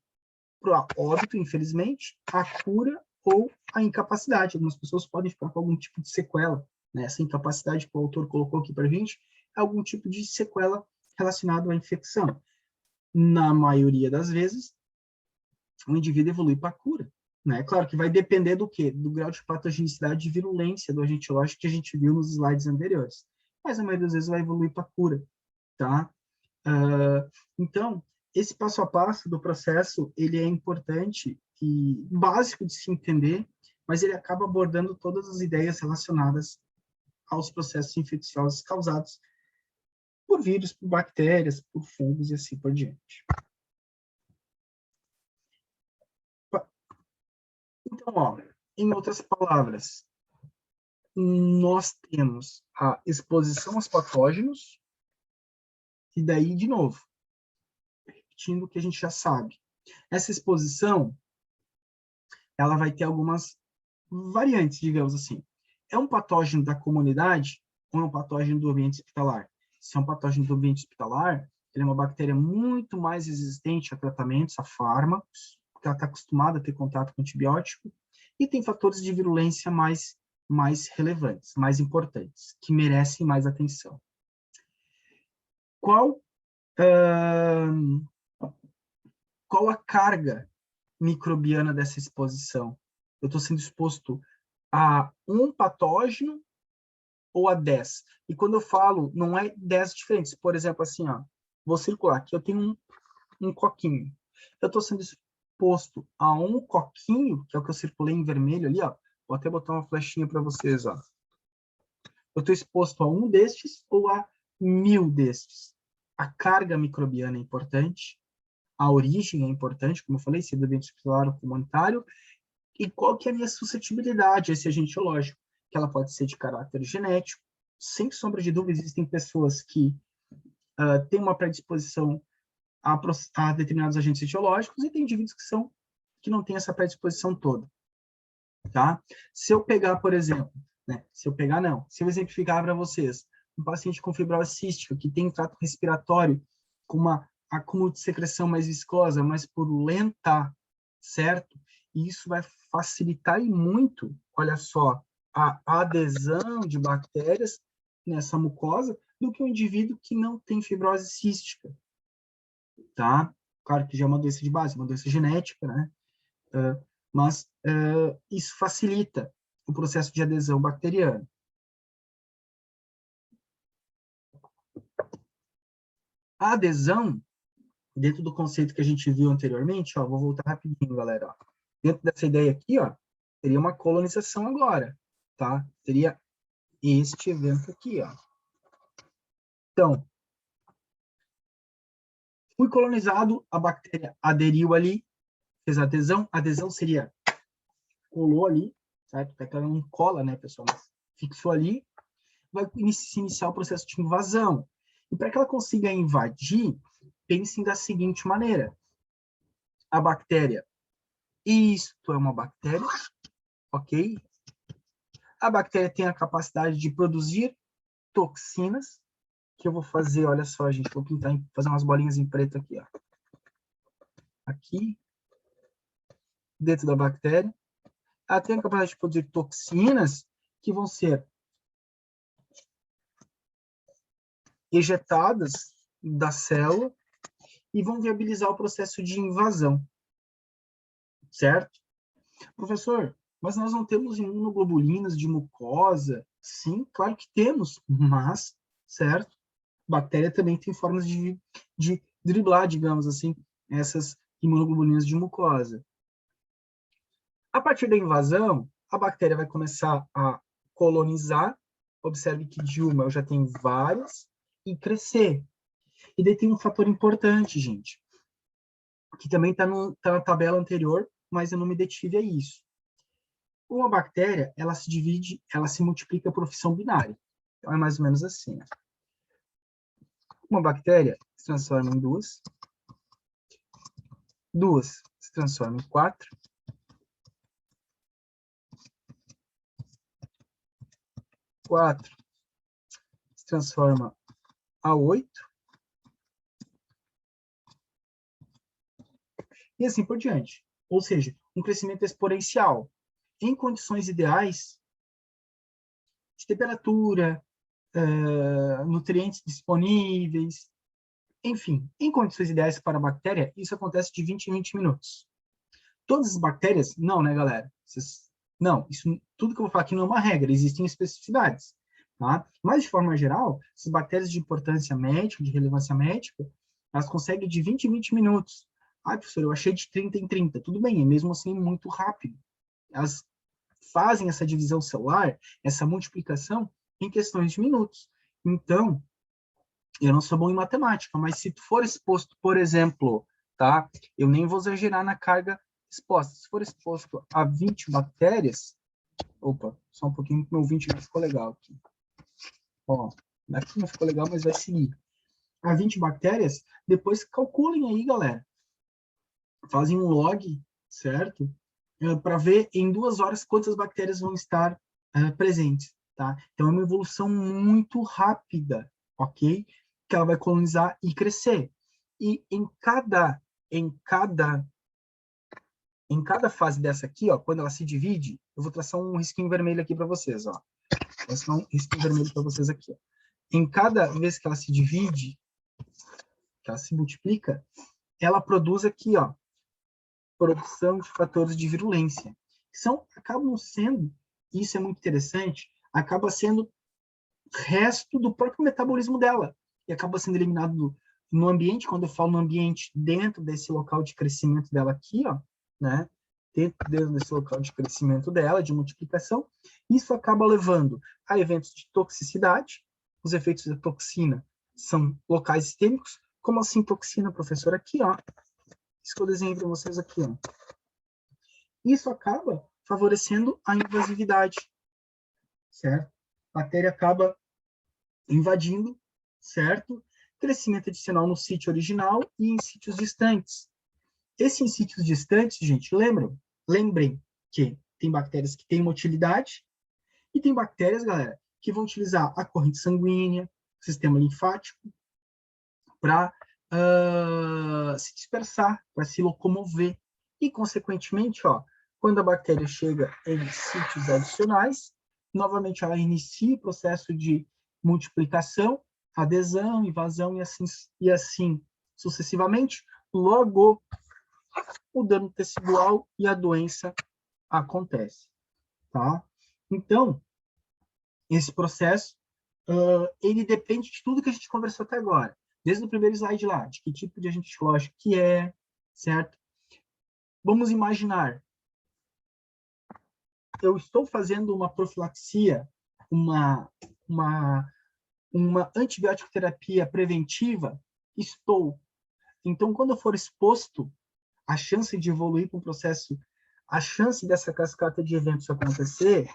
para o óbito, infelizmente, a cura ou a incapacidade. Algumas pessoas podem ficar com algum tipo de sequela. Né? Essa incapacidade que o autor colocou aqui para a gente é algum tipo de sequela relacionado à infecção. Na maioria das vezes, o indivíduo evolui para a cura. Né? Claro que vai depender do quê? Do grau de patogenicidade e virulência do agente etiológico que a gente viu nos slides anteriores. Mas, a maioria das vezes, vai evoluir para a cura. Tá? Então, esse passo a passo do processo, ele é importante e básico de se entender, mas ele acaba abordando todas as ideias relacionadas aos processos infecciosos causados por vírus, por bactérias, por fungos e assim por diante. Então, ó, em outras palavras, nós temos a exposição aos patógenos, e daí, de novo, repetindo o que a gente já sabe. Essa exposição, ela vai ter algumas variantes, digamos assim. É um patógeno da comunidade ou é um patógeno do ambiente hospitalar? Se é um patógeno do ambiente hospitalar, ele é uma bactéria muito mais resistente a tratamentos, a fármacos, porque ela está acostumada a ter contato com antibiótico, e tem fatores de virulência mais relevantes, mais importantes, que merecem mais atenção. Qual a carga microbiana dessa exposição? Eu estou sendo exposto a um patógeno ou a 10. E quando eu falo, não é 10 diferentes. Por exemplo, assim, ó, vou circular aqui, eu tenho um coquinho. Eu estou sendo exposto a um coquinho, que é o que eu circulei em vermelho ali, ó. Vou até botar uma flechinha para vocês, ó. Eu estou exposto a um destes ou a 1000 destes. A carga microbiana é importante, a origem é importante, como eu falei, se é do ambiente hospitalar ou comunitário, e qual que é a minha suscetibilidade a esse agente biológico, que ela pode ser de caráter genético. Sem sombra de dúvida, existem pessoas que têm uma predisposição a determinados agentes etiológicos e tem indivíduos que não têm essa predisposição toda, tá? Se eu pegar, por exemplo, né, se eu exemplificar para vocês, um paciente com fibrose cística que tem um trato respiratório com uma acúmulo de secreção mais viscosa, mais purulenta, certo? E isso vai facilitar e muito, olha só, a adesão de bactérias nessa mucosa do que um indivíduo que não tem fibrose cística, tá? Claro que já é uma doença de base, uma doença genética, né? Mas isso facilita o processo de adesão bacteriana. A adesão, dentro do conceito que a gente viu anteriormente, ó, vou voltar rapidinho, galera. Ó. Dentro dessa ideia aqui, ó, teria uma colonização agora, tá? Teria este evento aqui, ó. Então, fui colonizado, a bactéria aderiu ali, fez a adesão seria, colou ali, certo? Até que ela não cola, né, pessoal? Mas fixou ali, vai se iniciar o processo de invasão. E para que ela consiga invadir, pensem da seguinte maneira. A bactéria, isto é uma bactéria, ok? A bactéria tem a capacidade de produzir toxinas, que eu vou fazer, olha só, gente, vou pintar, fazer umas bolinhas em preto aqui, ó. Aqui, dentro da bactéria. Ela tem a capacidade de produzir toxinas que vão ser ejetadas da célula e vão viabilizar o processo de invasão, certo? Professor, mas nós não temos imunoglobulinas de mucosa? Sim, claro que temos, mas, certo? Bactéria também tem formas de driblar, digamos assim, essas imunoglobulinas de mucosa. A partir da invasão, a bactéria vai começar a colonizar. Observe que de uma eu já tenho várias e crescer. E daí tem um fator importante, gente, que também está na tabela anterior, mas eu não me detive a isso. Uma bactéria, ela se divide, ela se multiplica por fissão binária. Então, é mais ou menos assim. Uma bactéria se transforma em duas, duas se transforma em quatro, quatro se transforma a 8, e assim por diante. Ou seja, um crescimento exponencial. Em condições ideais, de temperatura, nutrientes disponíveis, enfim, em condições ideais para a bactéria, isso acontece de 20 em 20 minutos. Todas as bactérias, não, né, galera? Não, isso, tudo que eu vou falar aqui não é uma regra, existem especificidades. Tá? Mas, de forma geral, essas bactérias de importância médica, de relevância médica, elas conseguem de 20 em 20 minutos. Ah, professor, eu achei de 30 em 30. Tudo bem, é mesmo assim muito rápido. Elas fazem essa divisão celular, essa multiplicação, em questões de minutos. Então, eu não sou bom em matemática, mas se tu for exposto, por exemplo, tá? Eu nem vou exagerar na carga exposta. Se for exposto a 20 bactérias, opa, só um pouquinho que meu 20 não ficou legal aqui. Ó, daqui não ficou legal, mas vai seguir. A 20 bactérias, depois calculem aí, galera. Fazem um log, certo? Para ver em 2 horas quantas bactérias vão estar presentes, tá? Então é uma evolução muito rápida, ok? Que ela vai colonizar e crescer. E em cada fase dessa aqui, ó, quando ela se divide, eu vou traçar um risquinho vermelho aqui para vocês, ó. Vou traçar um risquinho vermelho para vocês aqui, ó. Em cada vez que ela se divide, que ela se multiplica, ela produz aqui, ó, produção de fatores de virulência, que acabam sendo isso é muito interessante, acaba sendo resto do próprio metabolismo dela, e acaba sendo eliminado no ambiente. Quando eu falo no ambiente, dentro desse local de crescimento dela aqui, ó, né? Dentro desse local de crescimento dela, de multiplicação, isso acaba levando a eventos de toxicidade. Os efeitos da toxina são locais sistêmicos. Como assim toxina, professor? Aqui, ó. Isso que eu desenhei para vocês aqui, ó. Isso acaba favorecendo a invasividade, certo? A bactéria acaba invadindo, certo? Crescimento adicional no sítio original e em sítios distantes. Esses em sítios distantes, gente, lembrem que tem bactérias que têm motilidade e tem bactérias, galera, que vão utilizar a corrente sanguínea, o sistema linfático, para se dispersar, para se locomover. E, consequentemente, ó, quando a bactéria chega em sítios adicionais, novamente ela inicia o processo de multiplicação, adesão, invasão e assim sucessivamente. Logo, o dano tecidual e a doença acontece, tá? Então, esse processo, ele depende de tudo que a gente conversou até agora. Desde o primeiro slide lá, de que tipo de agente fisiológico que é, certo? Vamos imaginar, eu estou fazendo uma profilaxia, uma antibiótico terapia preventiva, estou. Então, quando eu for exposto, a chance de evoluir para um processo, a chance dessa cascata de eventos acontecer,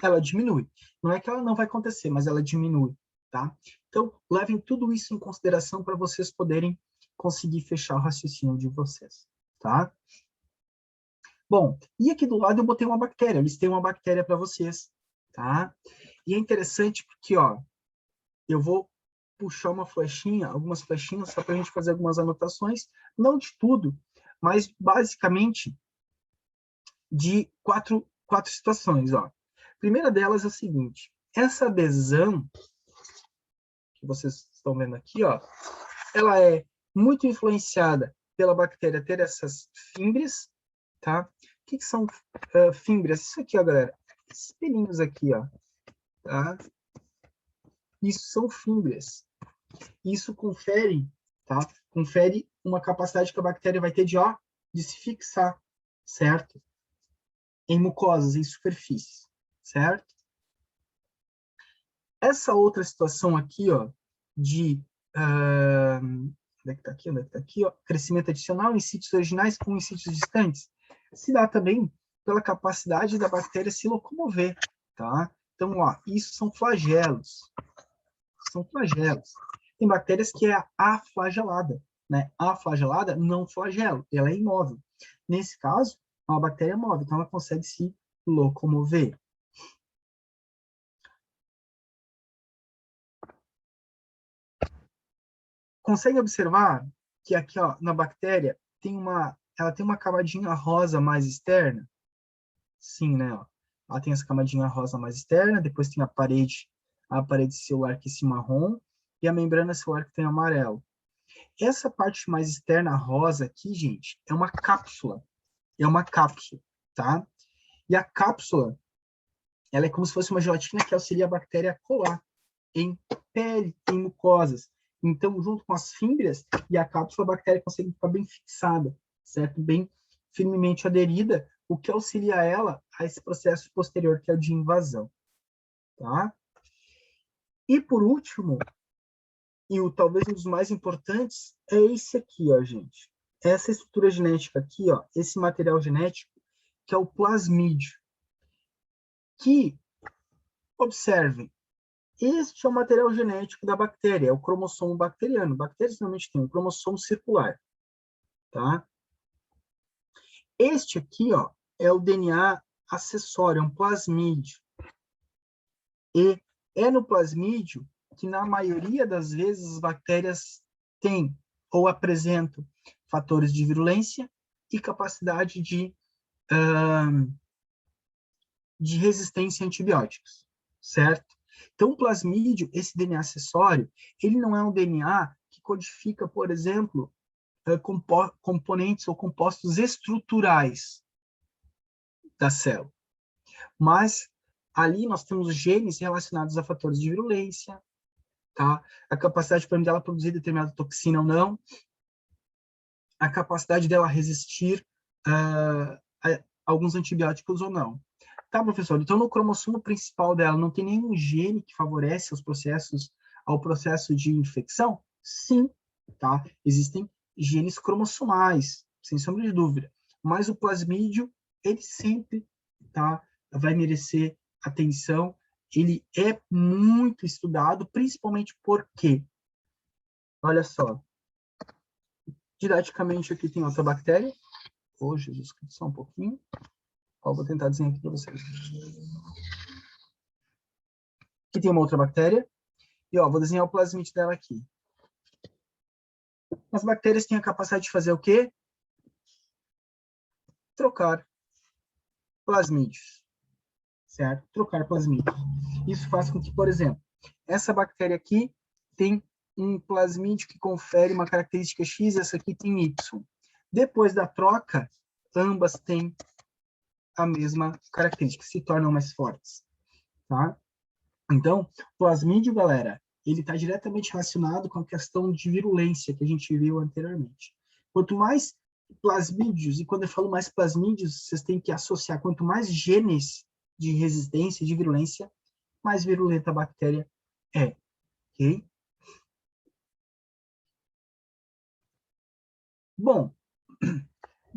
ela diminui. Não é que ela não vai acontecer, mas ela diminui, tá? Então, levem tudo isso em consideração para vocês poderem conseguir fechar o raciocínio de vocês, tá? Bom, e aqui do lado eu botei uma bactéria, eu listei uma bactéria para vocês, tá? E é interessante porque, ó, eu vou puxar uma flechinha, algumas flechinhas, só para a gente fazer algumas anotações, não de tudo, mas basicamente de quatro situações, ó. A primeira delas é o seguinte, essa adesão que vocês estão vendo aqui, ó, ela é muito influenciada pela bactéria ter essas fímbrias, tá? O que são fímbrias? Isso aqui, ó, galera, esses pelinhos aqui, ó, tá? Isso são fímbrias. Isso confere, tá? Confere uma capacidade que a bactéria vai ter de, ó, de se fixar, certo? Em mucosas, em superfícies, certo? Essa outra situação aqui, ó, de onde é que tá aqui? Onde é que tá aqui? Ó, crescimento adicional em sítios originais ou em sítios distantes, se dá também pela capacidade da bactéria se locomover, tá? Então, ó, isso são flagelos. São flagelos. Tem bactérias que é aflagelada, né? Aflagelada, não flagelo, ela é imóvel. Nesse caso, é uma bactéria móvel, então ela consegue se locomover. Consegue observar que aqui, ó, na bactéria ela tem uma camadinha rosa mais externa? Sim, né? Ó. Ela tem essa camadinha rosa mais externa, depois tem a parede celular que é esse marrom e a membrana celular que tem amarelo. Essa parte mais externa rosa aqui, gente, é uma cápsula. É uma cápsula, tá? E a cápsula, ela é como se fosse uma gelatina que auxilia a bactéria a colar em pele, em mucosas. Então, junto com as fímbrias e a cápsula, a bactéria consegue ficar bem fixada, certo? Bem firmemente aderida, o que auxilia ela a esse processo posterior, que é o de invasão, tá? E, por último, e talvez um dos mais importantes, é esse aqui, ó, gente. Essa estrutura genética aqui, ó, esse material genético, que é o plasmídio, que, observem, este é o material genético da bactéria, é o cromossomo bacteriano. Bactérias normalmente têm um cromossomo circular, tá? Este aqui, ó, é o DNA acessório, é um plasmídio. E é no plasmídio que, na maioria das vezes, as bactérias têm ou apresentam fatores de virulência e capacidade de resistência a antibióticos, certo? Então, o plasmídio, esse DNA acessório, ele não é um DNA que codifica, por exemplo, componentes ou compostos estruturais da célula. Mas ali nós temos genes relacionados a fatores de virulência, tá? A capacidade, por exemplo, dela produzir determinada toxina ou não, a capacidade dela resistir a alguns antibióticos ou não. Tá, professor? Então, no cromossomo principal dela não tem nenhum gene que favorece ao processo de infecção? Sim, tá? Existem genes cromossomais, sem sombra de dúvida. Mas o plasmídio, ele sempre, tá, vai merecer atenção. Ele é muito estudado, principalmente porque, olha só, didaticamente aqui tem outra bactéria. Oh, Jesus, só um pouquinho. Ó, vou tentar desenhar aqui para vocês. Aqui tem uma outra bactéria. E ó, vou desenhar o plasmídio dela aqui. As bactérias têm a capacidade de fazer o quê? Trocar plasmídios. Certo? Trocar plasmídios. Isso faz com que, por exemplo, essa bactéria aqui tem um plasmídio que confere uma característica X, essa aqui tem Y. Depois da troca, ambas têm a mesma característica, se tornam mais fortes. Tá? Então, plasmídio, galera, ele está diretamente relacionado com a questão de virulência que a gente viu anteriormente. Quanto mais plasmídios, e quando eu falo mais plasmídios, vocês têm que associar, quanto mais genes de resistência, de virulência, mais virulenta a bactéria é, ok? Bom,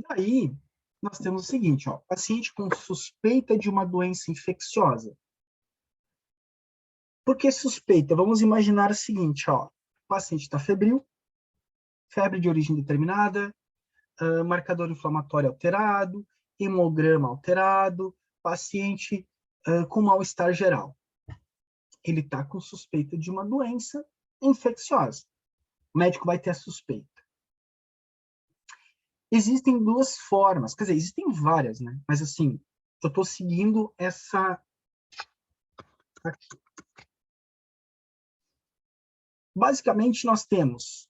daí nós temos o seguinte, ó, paciente com suspeita de uma doença infecciosa. Por que suspeita? Vamos imaginar o seguinte, ó, o paciente está febril, febre de origem determinada, marcador inflamatório alterado, hemograma alterado, paciente com mal-estar geral. Ele está com suspeita de uma doença infecciosa. O médico vai ter a suspeita. Existem duas formas, quer dizer, existem várias, né? Mas assim, eu estou seguindo essa aqui. Basicamente, nós temos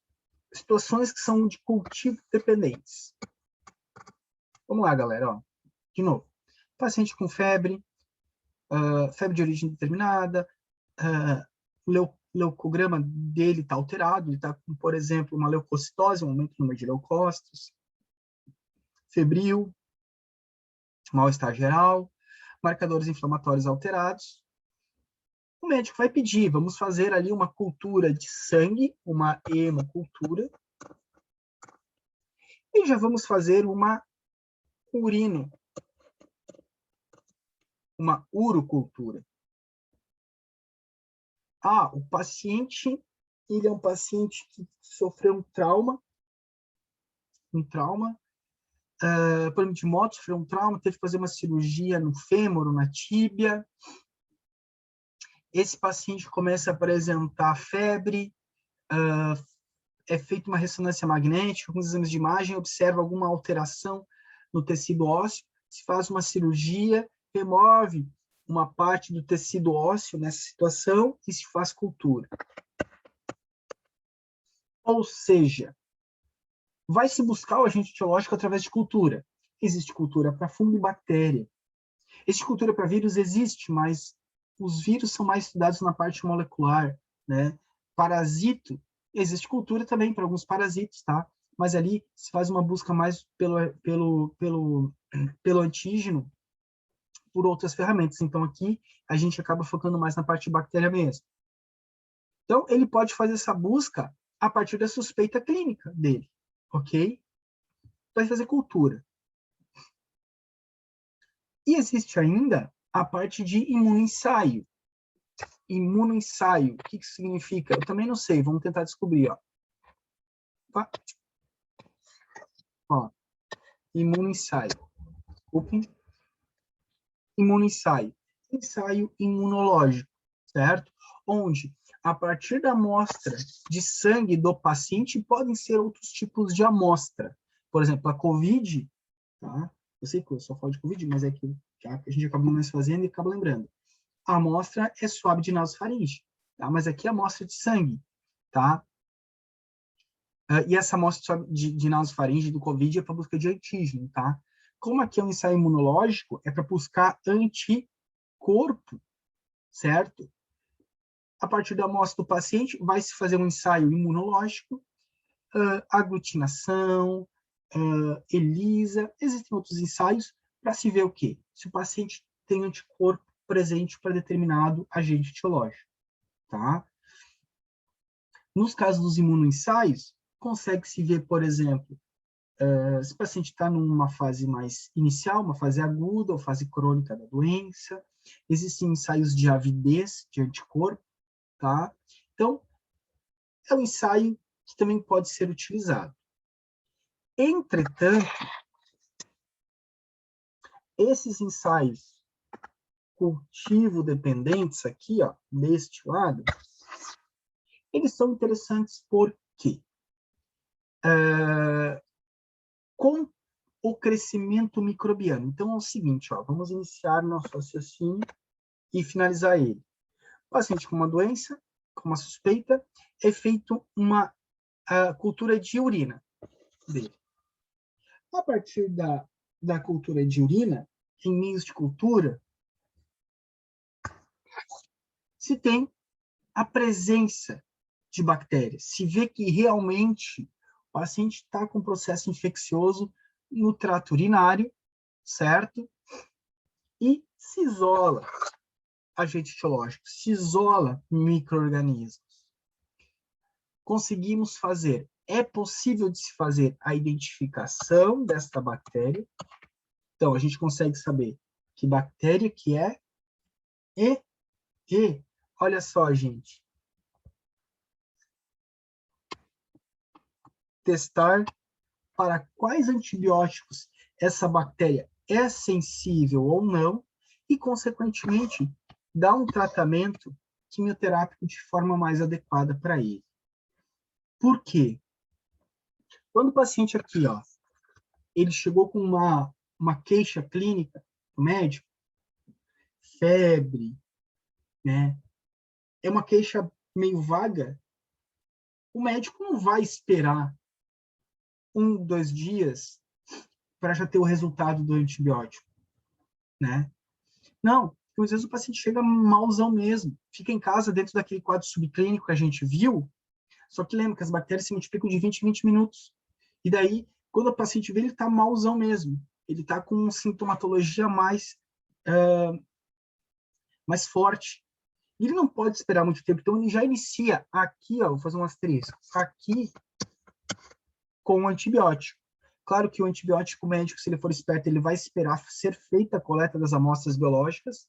situações que são de cultivo dependentes. Vamos lá, galera, ó. De novo, paciente com febre, febre de origem determinada, o leucograma dele está alterado, ele está com, por exemplo, uma leucocitose, um aumento no número de leucócitos, febril, mal-estar geral, marcadores inflamatórios alterados. O médico vai pedir, vamos fazer ali uma cultura de sangue, uma hemocultura, e já vamos fazer uma uma urocultura. Ah, o paciente, ele é um paciente que sofreu um trauma, por exemplo, de moto, sofreu um trauma, teve que fazer uma cirurgia no fêmur ou na tíbia. Esse paciente começa a apresentar febre, é feita uma ressonância magnética, alguns exames de imagem, observa alguma alteração no tecido ósseo, se faz uma cirurgia, remove uma parte do tecido ósseo nessa situação e se faz cultura. Ou seja, vai se buscar o agente etiológico através de cultura. Existe cultura para fungo e bactéria. Existe cultura para vírus? Existe, mas os vírus são mais estudados na parte molecular, né? Parasito, existe cultura também para alguns parasitos, tá? Mas ali se faz uma busca mais pelo antígeno por outras ferramentas. Então aqui a gente acaba focando mais na parte de bactéria mesmo. Então ele pode fazer essa busca a partir da suspeita clínica dele, ok? Vai fazer cultura. E existe ainda a parte de imunoensaio. Imunoensaio, o que isso significa? Eu também não sei, vamos tentar descobrir. Ó, imunoensaio. Desculpem. Imunoensaio. Ensaio imunológico, certo? Onde, a partir da amostra de sangue do paciente, podem ser outros tipos de amostra. Por exemplo, a COVID, tá? Eu sei que eu só falo de COVID, mas é que a gente acaba mais fazendo e acaba lembrando. A amostra é suave de nasofaringe, tá? Mas aqui é a amostra de sangue, tá? E essa amostra de nasofaringe do COVID é para busca de antígeno, tá? como aqui é um ensaio imunológico, é para buscar anticorpo, certo? A partir da amostra do paciente, vai se fazer um ensaio imunológico, aglutinação, ELISA, existem outros ensaios para se ver o quê? Se o paciente tem anticorpo presente para determinado agente etiológico, tá? Nos casos dos imunoensaios, consegue-se ver, por exemplo, se o paciente está numa fase mais inicial, uma fase aguda ou fase crônica da doença. Existem ensaios de avidez de anticorpo, tá? Então, é um ensaio que também pode ser utilizado. Entretanto, esses ensaios cultivo-dependentes aqui, ó, deste lado, eles são interessantes porque com o crescimento microbiano. Então, é o seguinte, ó, vamos iniciar nosso raciocínio e finalizar ele. O paciente com uma doença, com uma suspeita, é feito uma cultura de urina dele. A partir da cultura de urina, em meios de cultura, se tem a presença de bactérias. Se vê que realmente o paciente está com processo infeccioso no trato urinário, certo? E se isola agente etiológico, se isola micro-organismos. Conseguimos fazer, é possível de se fazer a identificação desta bactéria. Então, a gente consegue saber que bactéria que é e olha só, gente, testar para quais antibióticos essa bactéria é sensível ou não e, consequentemente, dar um tratamento quimioterápico de forma mais adequada para ele. Por quê? Quando o paciente aqui, ó, ele chegou com uma queixa clínica do médico, febre, né? É uma queixa meio vaga, o médico não vai esperar 2 dias para já ter o resultado do antibiótico, né? Não, porque às vezes o paciente chega malzão mesmo, fica em casa dentro daquele quadro subclínico que a gente viu, só que lembra que as bactérias se multiplicam de 20 em 20 minutos. E daí, quando o paciente vê, ele está malzão mesmo. Ele está com uma sintomatologia mais forte. E ele não pode esperar muito tempo, então ele já inicia aqui, ó, vou fazer um asterisco, aqui com o antibiótico. Claro que o antibiótico médico, se ele for esperto, ele vai esperar ser feita a coleta das amostras biológicas,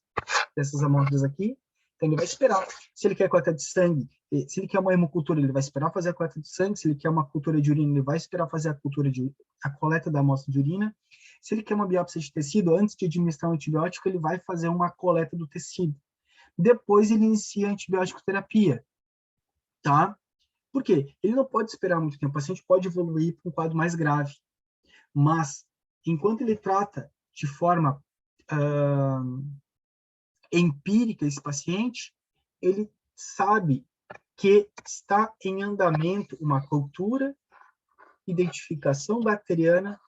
dessas amostras aqui, então ele vai esperar. Se ele quer coleta de sangue, se ele quer uma hemocultura, ele vai esperar fazer a coleta de sangue, se ele quer uma cultura de urina, ele vai esperar fazer a coleta da amostra de urina. Se ele quer uma biópsia de tecido, antes de administrar um antibiótico, ele vai fazer uma coleta do tecido. Depois ele inicia a antibiótico terapia, tá? Por quê? Ele não pode esperar muito tempo, o paciente pode evoluir para um quadro mais grave, mas enquanto ele trata de forma empírica esse paciente, ele sabe que está em andamento uma cultura, identificação bacteriana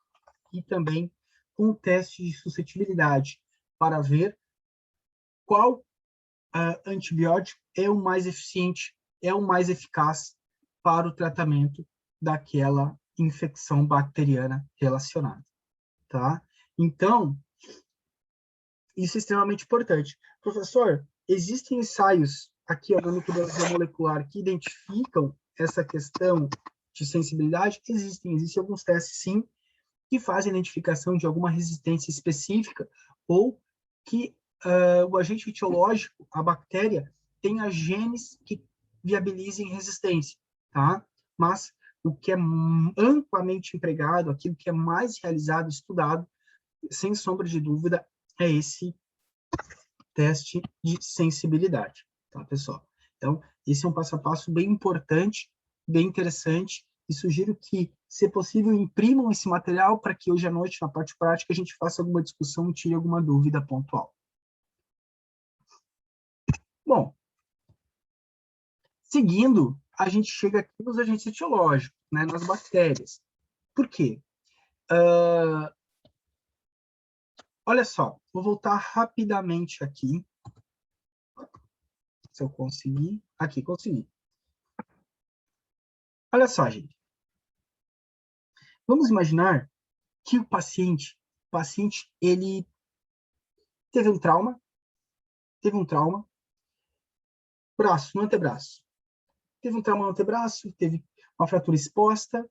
e também um teste de suscetibilidade para ver qual antibiótico é o mais eficiente, é o mais eficaz para o tratamento daquela infecção bacteriana relacionada, tá? Então, isso é extremamente importante. Professor, existem ensaios aqui na microbiologia molecular que identificam essa questão de sensibilidade? Existem alguns testes, sim, que fazem a identificação de alguma resistência específica ou que o agente etiológico, a bactéria, tenha genes que viabilizem resistência, tá? Mas o que é amplamente empregado, aquilo que é mais realizado, estudado, sem sombra de dúvida, é esse teste de sensibilidade, tá, pessoal? Então, esse é um passo a passo bem importante, bem interessante, e sugiro que, se possível, imprimam esse material para que hoje à noite, na parte prática, a gente faça alguma discussão e tire alguma dúvida pontual. Bom, seguindo, a gente chega aqui nos agentes etiológicos, né, nas bactérias. Por quê? Olha só, vou voltar rapidamente aqui. Se eu conseguir. Aqui, consegui. Olha só, gente. Vamos imaginar que o paciente, ele teve um trauma, braço, no antebraço. Teve um trauma no antebraço, teve uma fratura exposta,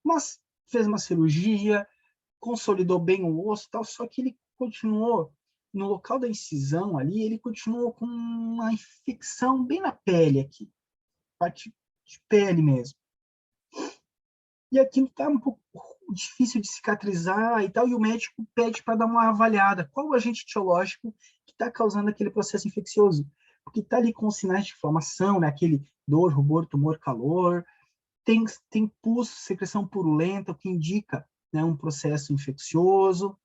mas fez uma cirurgia, consolidou bem o osso, tal, só que ele continuou, no local da incisão ali, ele continuou com uma infecção bem na pele aqui, parte de pele mesmo. E aquilo está um pouco difícil de cicatrizar e tal, e o médico pede para dar uma avaliada. Qual o agente etiológico que está causando aquele processo infeccioso? Porque está ali com sinais de inflamação, né? Aquele dor, rubor, tumor, calor, tem pus, secreção purulenta, o que indica, né, um processo infeccioso.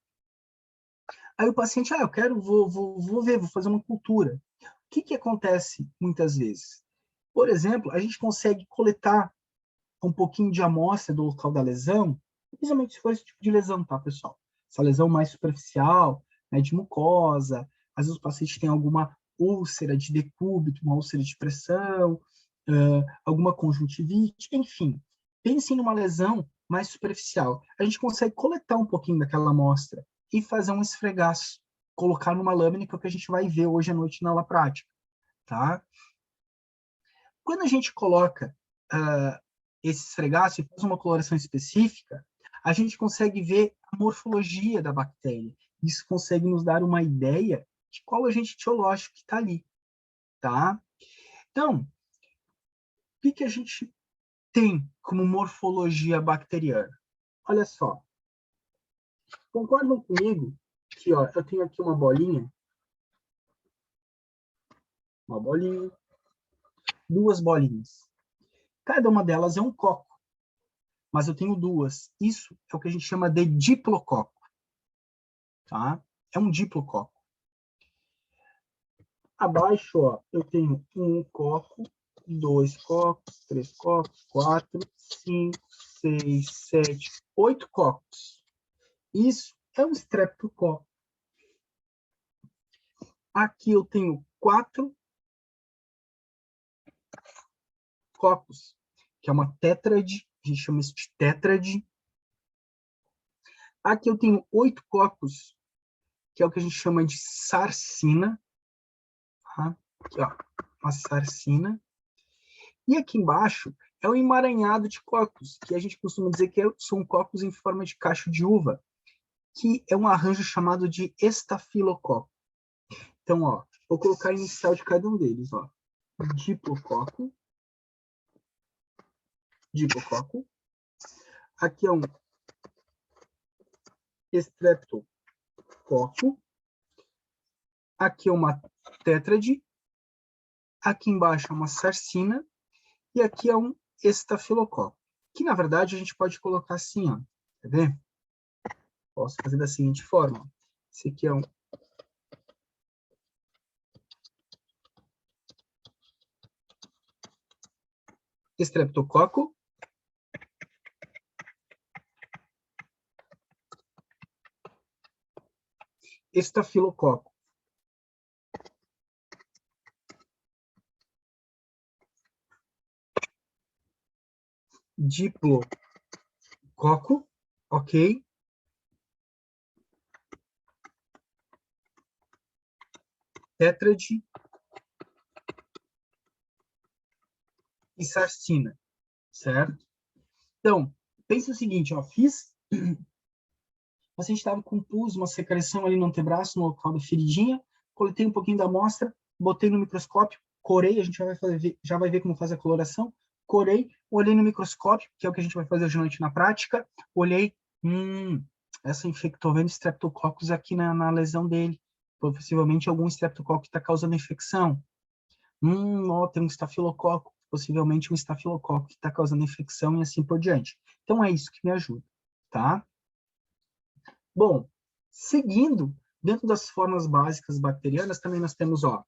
Aí o paciente, eu quero, vou ver, vou fazer uma cultura. O que acontece muitas vezes? Por exemplo, a gente consegue coletar um pouquinho de amostra do local da lesão, principalmente se for esse tipo de lesão, tá, pessoal? Essa lesão mais superficial, né, de mucosa, às vezes o paciente tem alguma úlcera de decúbito, uma úlcera de pressão, alguma conjuntivite, enfim. Pensem numa lesão mais superficial. A gente consegue coletar um pouquinho daquela amostra e fazer um esfregaço, colocar numa lâmina, que é o que a gente vai ver hoje à noite na aula prática, tá? Quando a gente coloca esse esfregaço e faz uma coloração específica, a gente consegue ver a morfologia da bactéria. Isso consegue nos dar uma ideia de qual agente etiológico que está ali, tá? Então, o que a gente tem como morfologia bacteriana? Olha só, concordam comigo que, ó, eu tenho aqui uma bolinha, duas bolinhas. Cada uma delas é um coco, mas eu tenho duas. Isso é o que a gente chama de diplococo, tá? É um diplococo. Abaixo, ó, eu tenho um coco, dois cocos, três cocos, quatro, cinco, seis, sete, oito cocos. Isso é um streptococo. Aqui eu tenho quatro cocos, que é uma tétrade, a gente chama isso de tétrade. Aqui eu tenho oito cocos, que é o que a gente chama de sarcina. Tá? Aqui, ó, uma sarcina. E aqui embaixo é um emaranhado de cocos, que a gente costuma dizer que são cocos em forma de cacho de uva, que é um arranjo chamado de estafilococo. Então, ó, vou colocar a inicial de cada um deles, ó. Diplococo. Diplococo. Aqui é um estreptococo. Aqui é uma tétrade. Aqui embaixo é uma sarcina. E aqui é um estafilococo. Que, na verdade, a gente pode colocar assim, ó. Quer ver? Posso fazer da seguinte forma. Esse aqui é um estreptococo. Estafilococo. Diplococo, ok? Tétrade e sarcina, certo? Então, pensa o seguinte, ó, o paciente estava com pus, uma secreção ali no antebraço, no local da feridinha, coletei um pouquinho da amostra, botei no microscópio, corei, a gente já vai ver como faz a coloração, corei, olhei no microscópio, que é o que a gente vai fazer hoje à noite na prática, olhei, essa infectovendo streptococcus aqui na lesão dele, possivelmente algum streptococcus que está causando infecção. Ó, tem um estafilococo, possivelmente um estafilococo que está causando infecção e assim por diante. Então é isso que me ajuda, tá? Bom, seguindo, dentro das formas básicas bacterianas, também nós temos, ó,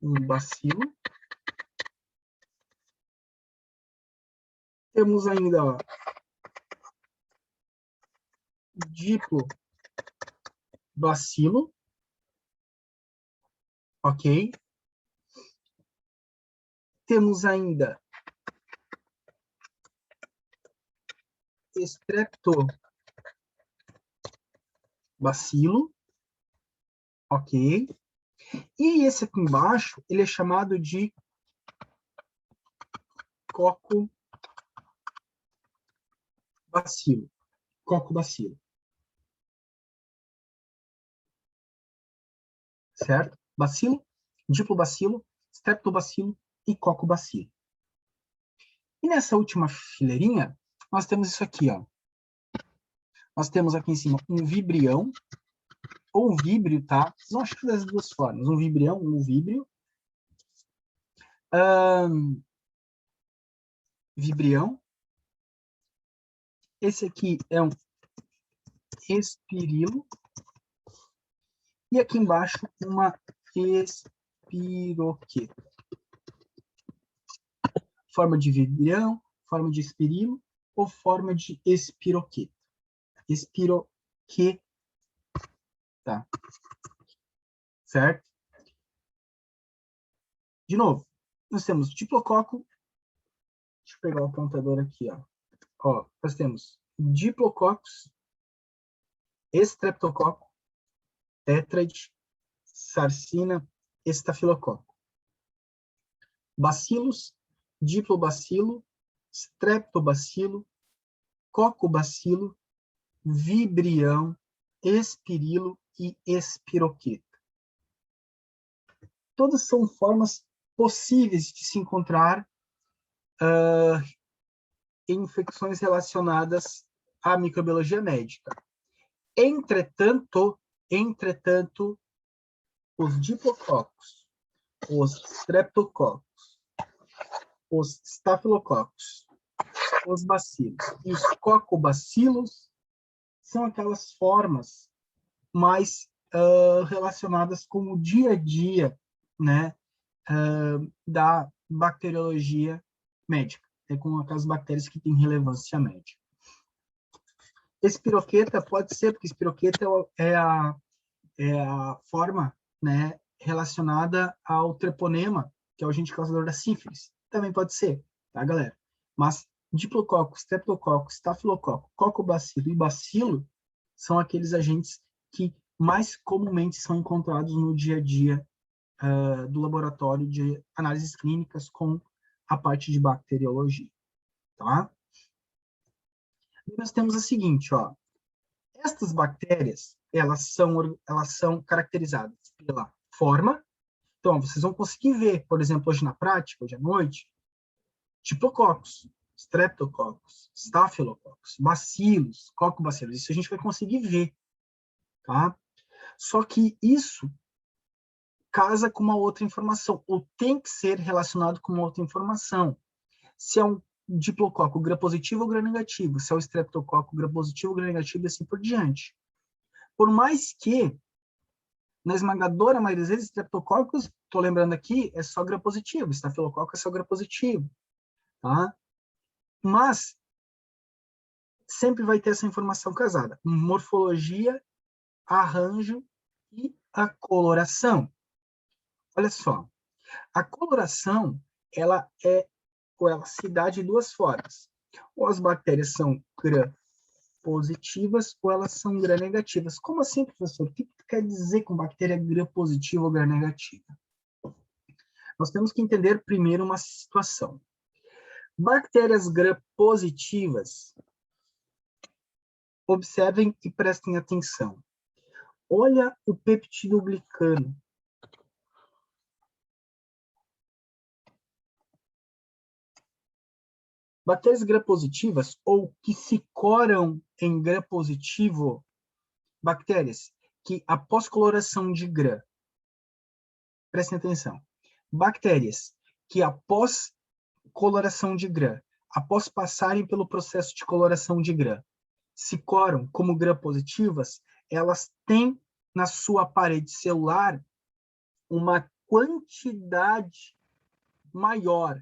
um bacilo. Temos ainda, ó, diplococo. bacilo, ok? Temos ainda streptobacilo, ok? E esse aqui embaixo, ele é chamado de cocobacilo. Cocobacilo. Certo? Bacilo, diplobacilo, streptobacilo e cocobacilo. E nessa última fileirinha, nós temos isso aqui, ó. Nós temos aqui em cima um vibrião, ou um víbrio, tá? Vocês vão achar das duas formas. Um vibrião, um víbrio. Vibrião. Esse aqui é um espirilo. E aqui embaixo, uma espiroqueta. Forma de vibrião, forma de espirilo ou forma de espiroqueta. Espiroqueta. Certo? De novo, nós temos diplococo. Deixa eu pegar o apontador aqui, ó. Ó, nós temos diplococos, estreptococo, tétrade, sarcina, estafilococo. Bacilos, diplobacilo, streptobacilo, cocobacilo, vibrião, espirilo e espiroqueta. Todas são formas possíveis de se encontrar em infecções relacionadas à microbiologia médica. Entretanto, os diplococos, os streptococos, os stafilococos, os bacilos e os cocobacilos são aquelas formas mais relacionadas com o dia a dia, né, da bacteriologia médica, com aquelas bactérias que têm relevância médica. Espiroqueta pode ser, porque espiroqueta é a forma, né, relacionada ao treponema, que é o agente causador da sífilis. Também pode ser, tá, galera? Mas diplococo, streptococo, estafilococo, cocobacilo e bacilo são aqueles agentes que mais comumente são encontrados no dia a dia do laboratório de análises clínicas com a parte de bacteriologia, tá? E nós temos a seguinte, ó. Estas bactérias, elas são caracterizadas pela forma. Então, vocês vão conseguir ver, por exemplo, hoje na prática, hoje à noite, diplococos, streptococcus, staphylococcus, bacilos, cocobacilos. Isso a gente vai conseguir ver, tá? Só que isso casa com uma outra informação, ou tem que ser relacionado com uma outra informação. Se é um diplococo gram-positivo ou gram-negativo, se é o streptococo gram-positivo ou gram-negativo, e assim por diante. Por mais que, na esmagadora maioria das vezes, streptococcus, estou lembrando aqui, é só gram-positivo, estafilococo é só gram-positivo, tá? Mas, sempre vai ter essa informação casada. Morfologia, arranjo e a coloração. Olha só, a coloração, ela se dá de duas formas. Ou as bactérias são gram-positivas ou elas são gram-negativas. Como assim, professor? O que quer dizer com bactéria gram-positiva ou gram-negativa? Nós temos que entender primeiro uma situação. Bactérias gram-positivas, observem e prestem atenção. Olha o peptidoglicano. Bactérias gram-positivas, ou que se coram em gram-positivo, bactérias que, após coloração de gram, prestem atenção, bactérias que, após coloração de gram, após passarem pelo processo de coloração de gram, se coram como gram-positivas, elas têm na sua parede celular uma quantidade maior.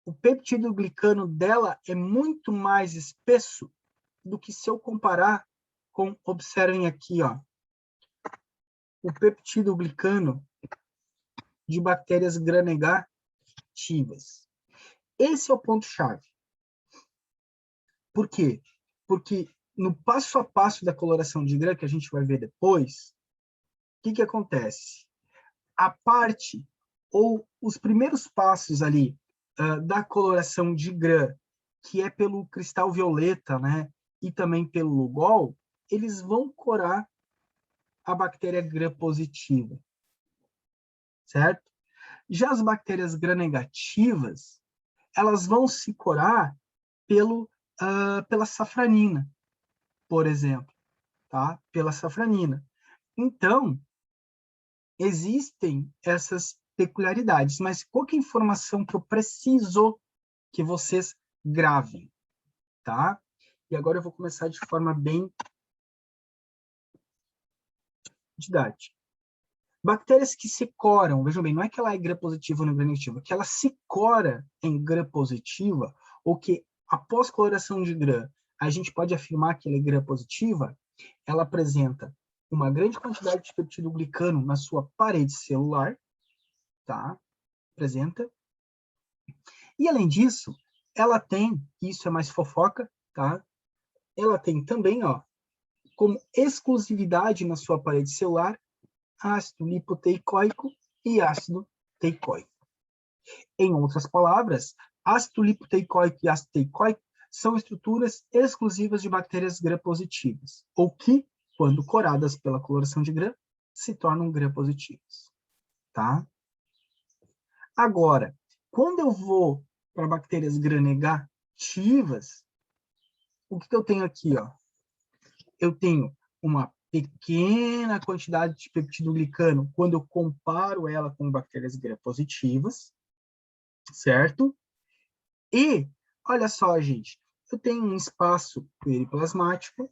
O peptidoglicano dela é muito mais espesso do que se eu comparar observem aqui, ó, o peptidoglicano de bactérias gram-negativas. Esse é o ponto-chave. Por quê? Porque no passo a passo da coloração de gram, que a gente vai ver depois, o que acontece? A parte, ou os primeiros passos ali da coloração de gram, que é pelo cristal violeta, né, e também pelo Lugol, eles vão corar a bactéria gram-positiva, certo? Já as bactérias gram-negativas, elas vão se corar pela safranina, por exemplo, tá? Pela safranina. Então, existem essas peculiaridades, mas qual que é a informação que eu preciso que vocês gravem, tá? E agora eu vou começar de forma bem didática. Bactérias que se coram, vejam bem, não é que ela é gram-positiva ou gram-negativa, que ela se cora em gram-positiva, ou que após coloração de gram, a gente pode afirmar que ela é gram-positiva, ela apresenta uma grande quantidade de peptidoglicano na sua parede celular, tá? Apresenta. E, além disso, ela tem, isso é mais fofoca, tá? Ela tem também, ó, como exclusividade na sua parede celular, ácido lipoteicoico e ácido teicoico. Em outras palavras, ácido lipoteicoico e ácido teicoico são estruturas exclusivas de bactérias gram-positivas, ou que, quando coradas pela coloração de gram, se tornam gram-positivas. Tá? Agora, quando eu vou para bactérias gram-negativas, o que eu tenho aqui? Ó? Eu tenho uma pequena quantidade de peptidoglicano quando eu comparo ela com bactérias gram-positivas, certo? E, olha só, gente, eu tenho um espaço periplasmático,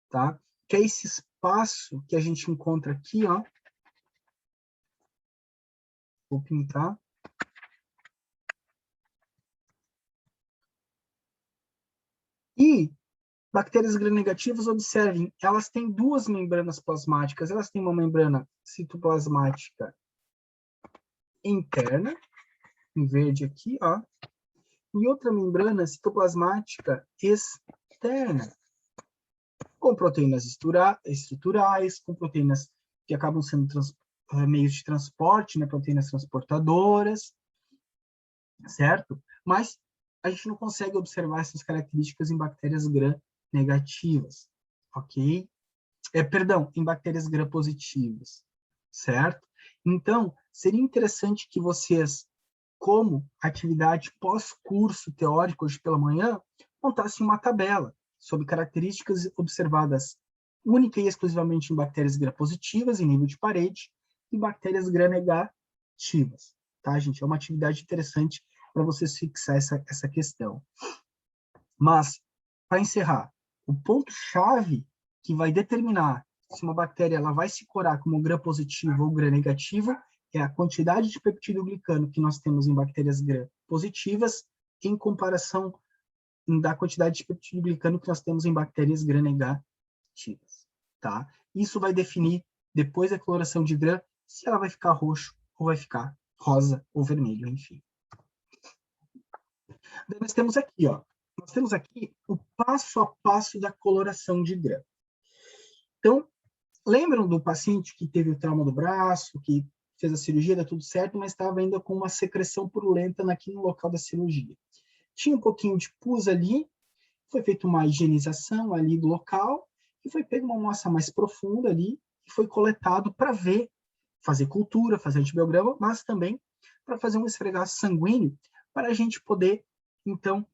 tá? Que é esse espaço que a gente encontra aqui, ó. Vou pintar. E bactérias gram-negativas, observem, elas têm duas membranas plasmáticas. Elas têm uma membrana citoplasmática interna, em verde aqui, ó, e outra membrana citoplasmática externa, com proteínas estruturais, com proteínas que acabam sendo meios de transporte, né, proteínas transportadoras, certo? Mas a gente não consegue observar essas características em bactérias gram-negativas, ok? Perdão, em bactérias gram-positivas, certo? Então, seria interessante que vocês, como atividade pós-curso teórico hoje pela manhã, montassem uma tabela sobre características observadas única e exclusivamente em bactérias gram-positivas, em nível de parede, e bactérias gram-negativas. Tá, gente? É uma atividade interessante para vocês fixar essa questão. Mas, para encerrar, o ponto-chave que vai determinar se uma bactéria ela vai se corar como gram-positiva ou gram-negativa é a quantidade de peptidoglicano que nós temos em bactérias gram-positivas em comparação da quantidade de peptidoglicano que nós temos em bactérias gram-negativas. Tá? Isso vai definir, depois da coloração de gram, se ela vai ficar roxo ou vai ficar rosa ou vermelho, enfim. Daí nós temos aqui, ó, o passo a passo da coloração de gram. Então, lembram do paciente que teve o trauma do braço, que fez a cirurgia, deu tudo certo, mas estava ainda com uma secreção purulenta no local da cirurgia. Tinha um pouquinho de pus ali, foi feita uma higienização ali do local, e foi pega uma amostra mais profunda ali, e foi coletado para ver, fazer cultura, fazer antibiograma, mas também para fazer um esfregaço sanguíneo, para a gente poder, então,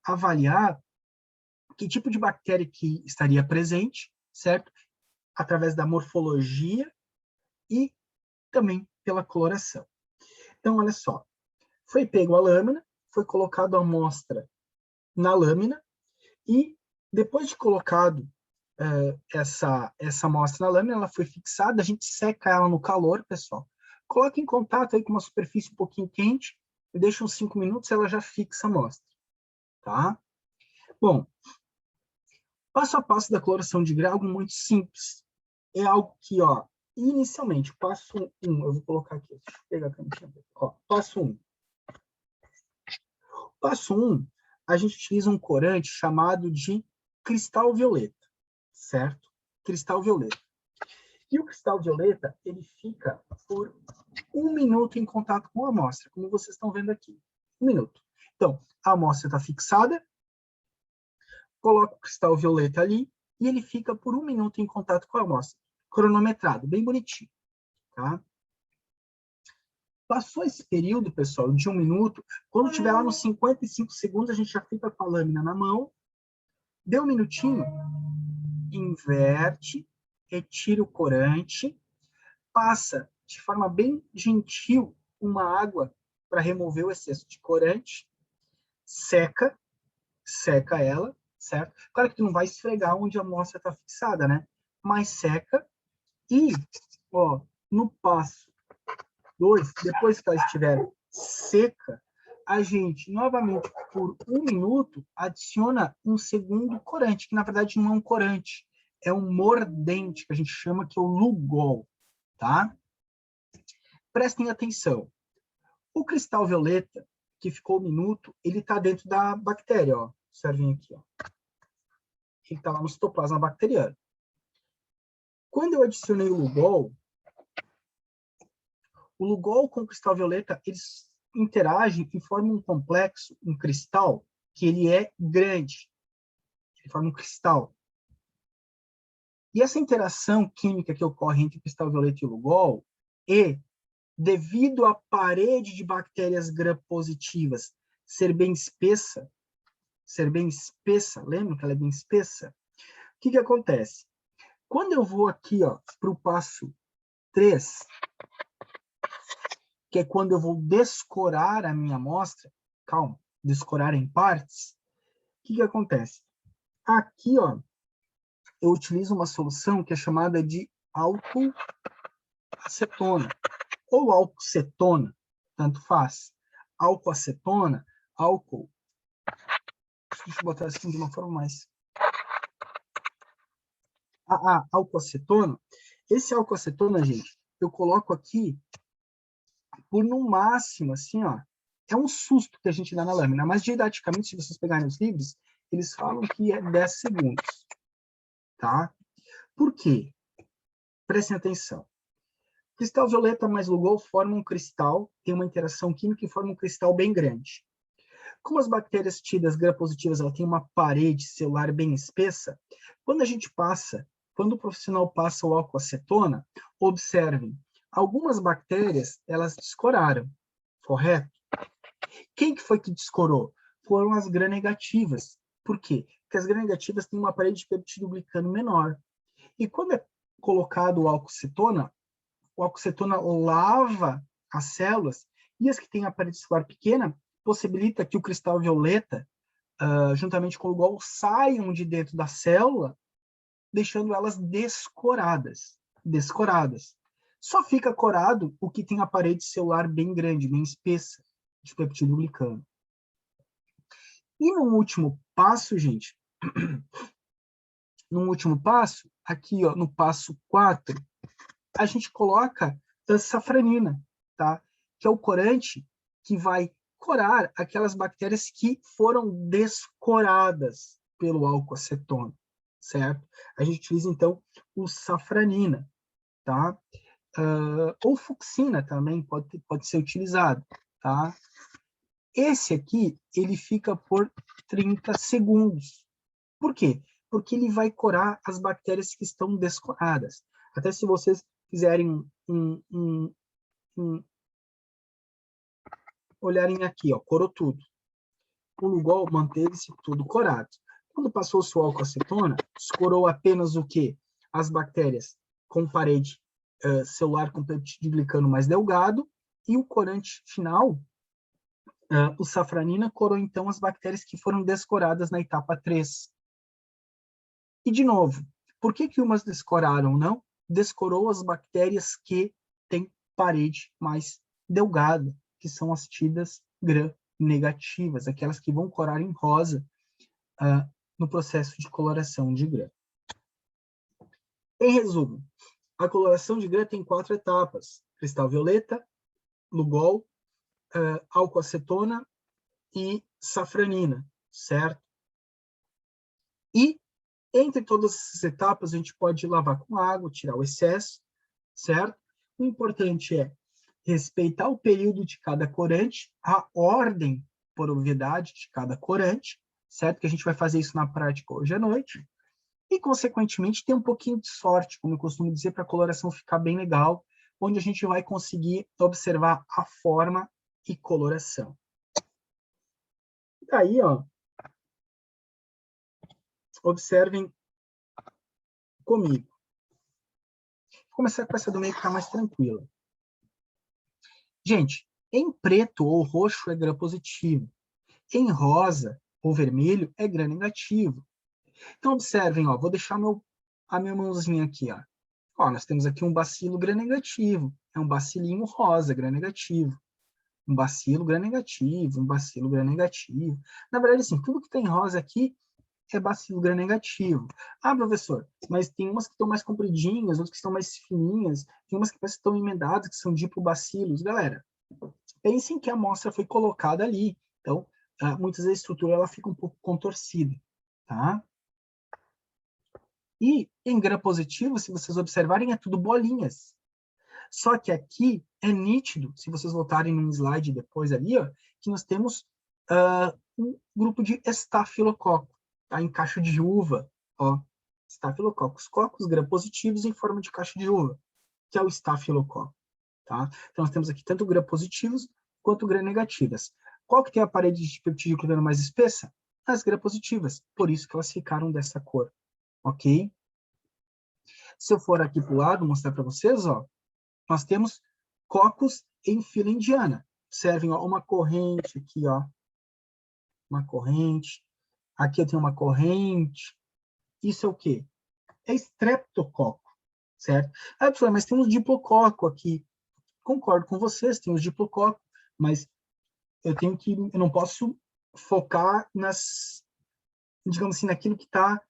avaliar que tipo de bactéria que estaria presente, certo? Através da morfologia e também pela coloração. Então, olha só, foi pego a lâmina, foi colocado a amostra na lâmina e depois de colocado essa amostra na lâmina, ela foi fixada, a gente seca ela no calor, pessoal. Coloca em contato aí com uma superfície um pouquinho quente e deixa uns 5 minutos, ela já fixa a amostra, tá? Bom, Passo a passo da cloração de grão é algo muito simples. É algo que, ó, inicialmente, passo 1, eu vou colocar aqui, deixa eu pegar a canetinha. Ó, passo 1. Passo 1, a gente utiliza um corante chamado de cristal violeta, certo? Cristal violeta. E o cristal violeta, ele fica por 1 minuto em contato com a amostra, como vocês estão vendo aqui. 1 minuto. Então, a amostra está fixada, coloco o cristal violeta ali, e ele fica por 1 minuto em contato com a amostra. Cronometrado, bem bonitinho. Tá? Passou esse período, pessoal, de 1 minuto, quando estiver lá nos 55 segundos, a gente já fica com a lâmina na mão, deu 1 minutinho, inverte, retira o corante, passa de forma bem gentil uma água para remover o excesso de corante, seca ela, certo? Claro que tu não vai esfregar onde a amostra está fixada, né? Mas seca e, ó, no passo 2, depois que ela estiver seca, a gente, novamente, por 1 minuto, adiciona um segundo corante, que na verdade não é um corante, é um mordente, que a gente chama que é o Lugol, tá? Prestem atenção. O cristal violeta, que ficou 1 minuto, ele está dentro da bactéria, ó. Observem aqui, ó. Ele está lá no citoplasma bacteriano. Quando eu adicionei o Lugol com o cristal violeta, eles interagem e formam um complexo, um cristal, que ele é grande. Ele forma um cristal. E essa interação química que ocorre entre o cristal violeta e o Lugol devido à parede de bactérias gram-positivas ser bem espessa, lembra que ela é bem espessa? O que acontece? Quando eu vou aqui para o passo 3, que é quando eu vou descorar a minha amostra, calma, descorar em partes, o que acontece? Aqui, ó, eu utilizo uma solução que é chamada de álcool acetona, ou álcool cetona, tanto faz. Álcool acetona, álcool... Deixa eu botar assim de uma forma mais... álcool acetona. Esse álcool acetona, gente, eu coloco aqui por no máximo, assim, ó, é um susto que a gente dá na lâmina, mas didaticamente, se vocês pegarem os livros, eles falam que é 10 segundos, tá? Por quê? Prestem atenção. Cristal violeta mais Lugol formam um cristal, tem uma interação química e forma um cristal bem grande. Como as bactérias tidas gram-positivas, ela tem uma parede celular bem espessa, quando o profissional passa o álcool acetona, observem, algumas bactérias, elas descoraram, correto? Quem que foi que descorou? Foram as gram-negativas. Por quê? Porque as gram-negativas têm uma parede de peptidoglicano menor. E quando é colocado o álcool cetona lava as células, e as que têm a parede celular pequena, possibilita que o cristal violeta, juntamente com o Lugol, saiam de dentro da célula, deixando elas descoradas. Só fica corado o que tem a parede celular bem grande, bem espessa, de peptidoglicano. E no último passo, gente, aqui ó, no passo 4, a gente coloca a safranina, tá? Que é o corante que vai corar aquelas bactérias que foram descoradas pelo álcool acetona, certo? A gente utiliza, então, o safranina, tá? Ou fucsina também pode ser utilizado, tá? Esse aqui, ele fica por 30 segundos. Por quê? Porque ele vai corar as bactérias que estão descoradas. Até se vocês fizerem olharem aqui, ó, corou tudo. O Lugol manteve-se tudo corado. Quando passou-se o álcool acetona, escorou apenas o quê? As bactérias com parede celular com peptidoglicano mais delgado, e o corante final, o safranina, corou então as bactérias que foram descoradas na etapa 3. E, de novo, por que umas descoraram, não? Descorou as bactérias que têm parede mais delgada, que são as tidas gram-negativas, aquelas que vão corar em rosa no processo de coloração de GRAN. Em resumo, a coloração de GRAN tem 4 etapas: cristal violeta, Lugol, álcool-acetona e safranina, certo? E, entre todas essas etapas, a gente pode lavar com água, tirar o excesso, certo? O importante é respeitar o período de cada corante, a ordem por obviedade de cada corante, certo? Que a gente vai fazer isso na prática hoje à noite. E, consequentemente, ter um pouquinho de sorte, como eu costumo dizer, para a coloração ficar bem legal, onde a gente vai conseguir observar a forma e coloração. Daí, ó, observem comigo. Vou começar com essa do meio que está mais tranquila. Gente, em preto ou roxo é gram positivo. Em rosa ou vermelho é gram negativo. Então, observem, ó, vou deixar a minha mãozinha aqui. Ó, nós temos aqui um bacilo gram negativo. É um bacilinho rosa, gram negativo. Um bacilo gram negativo, um bacilo gram negativo. Na verdade, assim, tudo que tem rosa aqui é bacilo gram negativo. Ah, professor, mas tem umas que estão mais compridinhas, outras que estão mais fininhas, tem umas que estão emendadas, que são diplobacilos. Galera, pensem que a amostra foi colocada ali. Então, muitas vezes a estrutura ela fica um pouco contorcida, tá? E em gram positivo, se vocês observarem, é tudo bolinhas. Só que aqui é nítido, se vocês voltarem num slide depois ali, ó, que nós temos um grupo de estafilococo, tá? Em caixa de uva, ó, estafilococos, cocos gram positivos em forma de caixa de uva, que é o estafilococo, tá? Então nós temos aqui tanto gram positivos quanto gram negativas. Qual que tem a parede de peptídeo clorano mais espessa? As gram positivas, por isso que elas ficaram dessa cor, ok? Se eu for aqui para o lado, mostrar para vocês, ó, nós temos cocos em fila indiana. Observem, ó, uma corrente aqui, ó, uma corrente. Aqui eu tenho uma corrente. Isso é o quê? É estreptococo, certo? Ah, professor, mas tem uns diplococo aqui. Concordo com vocês, tem uns diplococo, mas eu não posso focar digamos assim, naquilo que está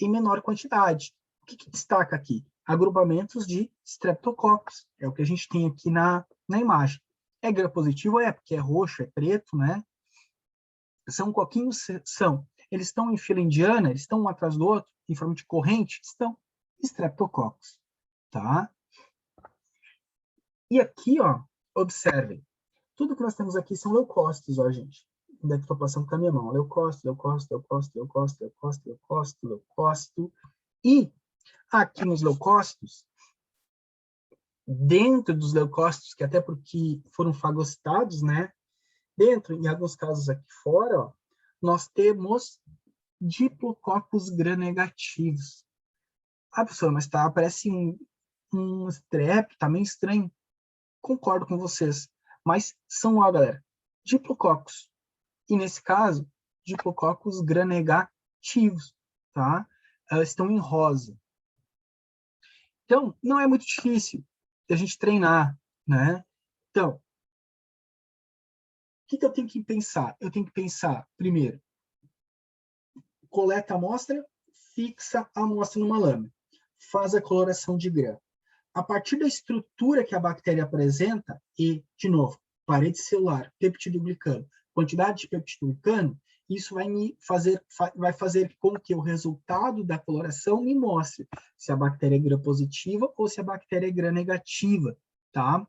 em menor quantidade. O que destaca aqui? Agrupamentos de streptococcus. É o que a gente tem aqui na imagem. É gram positivo? É, porque é roxo, é preto, né? São coquinhos? São. Eles estão em fila indiana? Eles estão um atrás do outro? Em forma de corrente? Estão. Streptococcus. Tá? E aqui, ó, observem. Tudo que nós temos aqui são leucócitos, ó, gente. Onde é que eu estou passando com a minha mão? Leucócito, leucócito, leucócito, leucócito, leucócito, leucócito, leucócito. E aqui nos leucócitos, dentro dos leucócitos, que até porque foram fagocitados, né? Dentro, em alguns casos aqui fora, ó, nós temos diplococos gram-negativos. Ah, professor, mas tá, parece um estrep, tá meio estranho. Concordo com vocês. Mas são, ó, galera, diplococos. E nesse caso, diplococos gram-negativos, tá? Elas estão em rosa. Então, não é muito difícil a gente treinar, né? Então, o que eu tenho que pensar? Eu tenho que pensar, primeiro, coleta a amostra, fixa a amostra numa lâmina, faz a coloração de gram. A partir da estrutura que a bactéria apresenta, e, de novo, parede celular, peptidoglicano, quantidade de peptidoglicano, isso vai fazer com que o resultado da coloração me mostre se a bactéria é gram-positiva ou se a bactéria é gram-negativa, tá?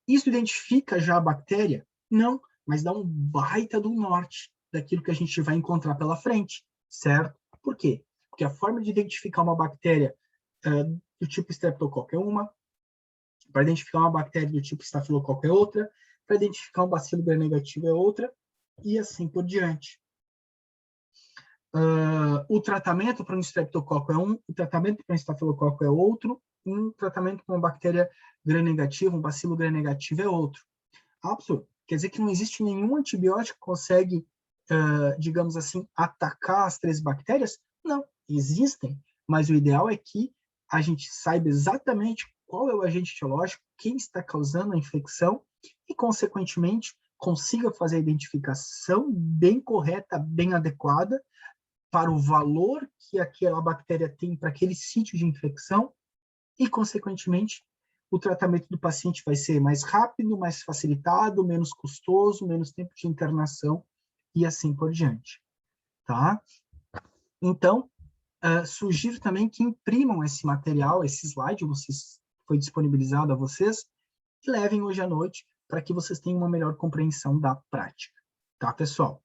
Isso identifica já a bactéria? Não, mas dá um baita do norte daquilo que a gente vai encontrar pela frente, certo? Por quê? Porque a forma de identificar uma bactéria do tipo Streptococcus é uma, para identificar uma bactéria do tipo Staphylococcus é outra, para identificar um bacilo gram-negativo é outra, e assim por diante. O tratamento para um Streptococcus é um, o tratamento para um Staphylococcus é outro, e um tratamento para uma bactéria gram-negativa, um bacilo gram-negativo é outro. Absurdo. Quer dizer que não existe nenhum antibiótico que consegue, digamos assim, atacar as 3 bactérias? Não, existem, mas o ideal é que a gente saiba exatamente qual é o agente etiológico, quem está causando a infecção e, consequentemente, consiga fazer a identificação bem correta, bem adequada, para o valor que aquela bactéria tem para aquele sítio de infecção e, consequentemente, o tratamento do paciente vai ser mais rápido, mais facilitado, menos custoso, menos tempo de internação e assim por diante, tá? Então, sugiro também que imprimam esse material, esse slide, foi disponibilizado a vocês, e levem hoje à noite para que vocês tenham uma melhor compreensão da prática, tá, pessoal?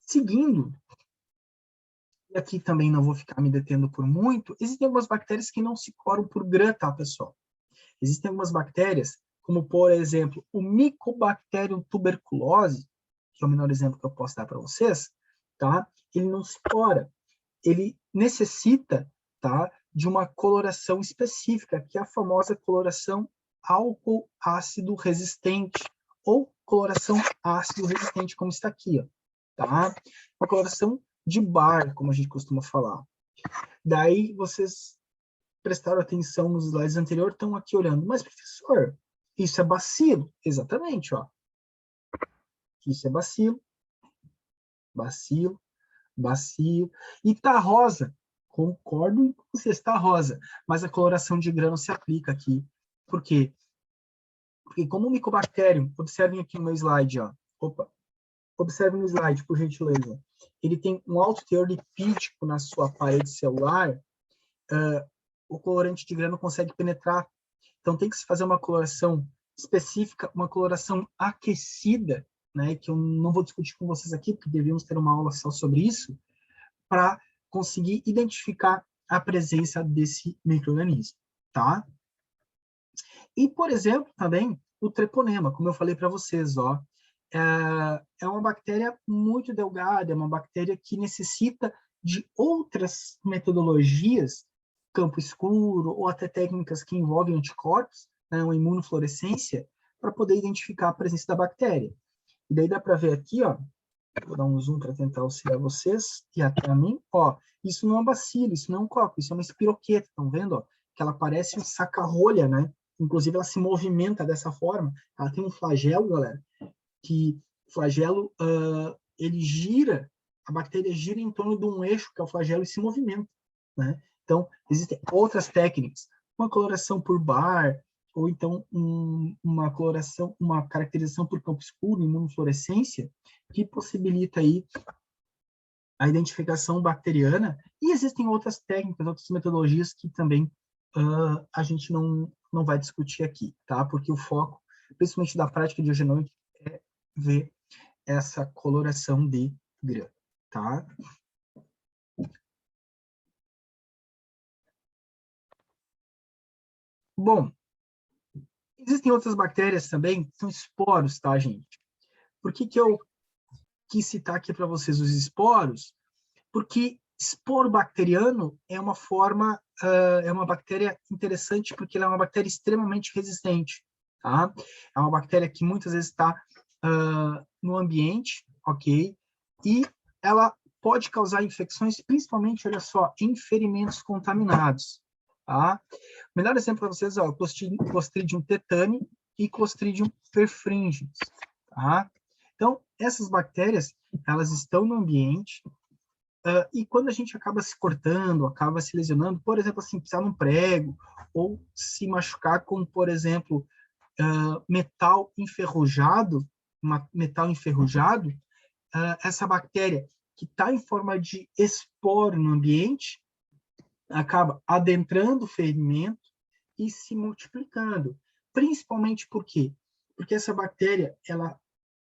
Seguindo, e aqui também não vou ficar me detendo por muito, existem algumas bactérias que não se coram por Gram, tá, pessoal? Existem algumas bactérias, como, por exemplo, o Mycobacterium tuberculose, que é o menor exemplo que eu posso dar para vocês, tá? Ele não se cora. Ele necessita, tá, de uma coloração específica, que é a famosa coloração álcool ácido resistente, ou coloração ácido resistente, como está aqui, ó, tá? Uma coloração de bar, como a gente costuma falar. Daí, vocês prestaram atenção nos slides anteriores, estão aqui olhando. Mas, professor, isso é bacilo. Exatamente, ó. Isso é bacilo, bacilo, bacilo. E tá rosa. Concordo com você, está rosa. Mas a coloração de grão se aplica aqui. Por quê? Porque como o Mycobacterium, observem aqui no meu slide, ó. Opa. Observem no slide, por gentileza. Ele tem um alto teor lipídico na sua parede celular. O colorante de grão não consegue penetrar. Então, tem que se fazer uma coloração específica, uma coloração aquecida, né, que eu não vou discutir com vocês aqui, porque devíamos ter uma aula só sobre isso, para conseguir identificar a presença desse micro-organismo, tá? E, por exemplo, também o treponema, como eu falei para vocês, ó, é uma bactéria muito delgada, é uma bactéria que necessita de outras metodologias, campo escuro, ou até técnicas que envolvem anticorpos, né, uma imunofluorescência, para poder identificar a presença da bactéria. E daí dá para ver aqui, ó, vou dar um zoom para tentar auxiliar vocês, e até a mim, ó, isso não é um bacilo, isso não é um copo, isso é uma espiroqueta, estão vendo, ó? Que ela parece um saca-rolha, né? Inclusive, ela se movimenta dessa forma. Ela tem um flagelo, galera, que o flagelo, ele gira, a bactéria gira em torno de um eixo, que é o flagelo, e se movimenta, né? Então, existem outras técnicas, uma coloração por bar, ou então uma coloração, uma caracterização por campo escuro, imunofluorescência, que possibilita aí a identificação bacteriana, e existem outras técnicas, outras metodologias que também a gente não vai discutir aqui, tá? Porque o foco, principalmente da prática de hoje à noite, é ver essa coloração de grã, tá? Bom, existem outras bactérias também, que são esporos, tá, gente? Por que que eu quis citar aqui para vocês os esporos? Porque esporo bacteriano é uma forma, é uma bactéria interessante porque ela é uma bactéria extremamente resistente, tá? É uma bactéria que muitas vezes está no ambiente, ok? E ela pode causar infecções, principalmente, olha só, em ferimentos contaminados, tá? O melhor exemplo para vocês é o Clostridium tetani e Clostridium perfringens, tá? Então, essas bactérias, elas estão no ambiente, e quando a gente acaba se cortando, acaba se lesionando, por exemplo, assim, pisar num prego, ou se machucar com, por exemplo, metal enferrujado, essa bactéria que está em forma de esporo no ambiente, acaba adentrando o ferimento e se multiplicando. Principalmente por quê? Porque essa bactéria, ela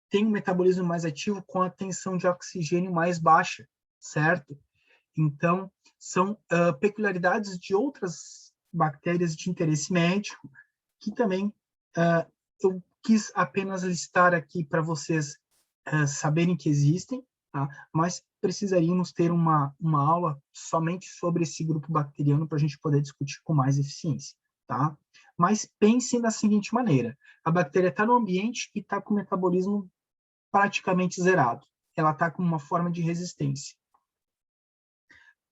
tem um metabolismo mais ativo com a tensão de oxigênio mais baixa, certo? Então, são peculiaridades de outras bactérias de interesse médico que também eu quis apenas listar aqui para vocês saberem que existem, tá? Mas precisaríamos ter uma aula somente sobre esse grupo bacteriano para a gente poder discutir com mais eficiência, tá? Mas pensem da seguinte maneira, a bactéria está no ambiente e está com o metabolismo praticamente zerado. Ela está com uma forma de resistência.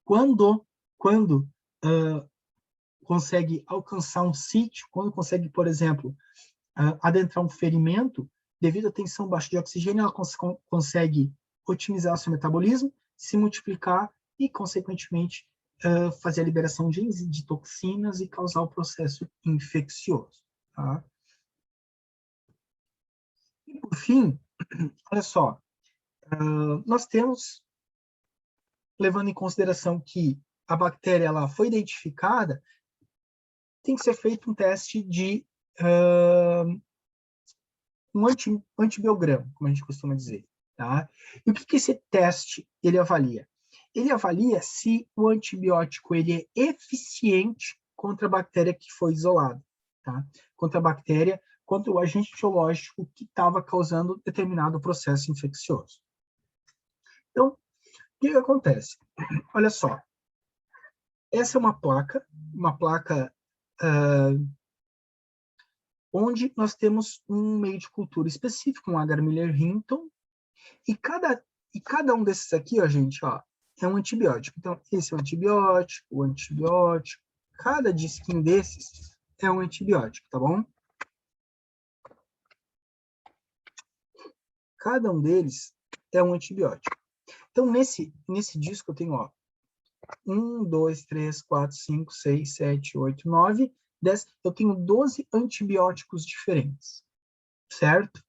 Quando consegue alcançar um sítio, quando consegue, por exemplo, adentrar um ferimento, devido à tensão baixa de oxigênio, ela consegue otimizar o seu metabolismo, se multiplicar e, consequentemente, fazer a liberação de toxinas e causar o processo infeccioso. Tá? E, por fim, olha só, nós temos, levando em consideração que a bactéria ela foi identificada, tem que ser feito um teste de um antibiograma, como a gente costuma dizer. Tá? E o que esse teste ele avalia? Ele avalia se o antibiótico ele é eficiente contra a bactéria que foi isolada, tá? Contra a bactéria, contra o agente etiológico que estava causando determinado processo infeccioso. Então, o que acontece? Olha só, essa é uma placa onde nós temos um meio de cultura específico, um agar Miller-Hinton, e cada um desses aqui, ó, gente, ó, é um antibiótico. Então, esse é um antibiótico, o antibiótico. Cada disquinho desses é um antibiótico, tá bom? Cada um deles é um antibiótico. Então, nesse disco eu tenho, ó, 1, 2, 3, 4, 5, 6, 7, 8, 9, 10. Eu tenho 12 antibióticos diferentes, certo?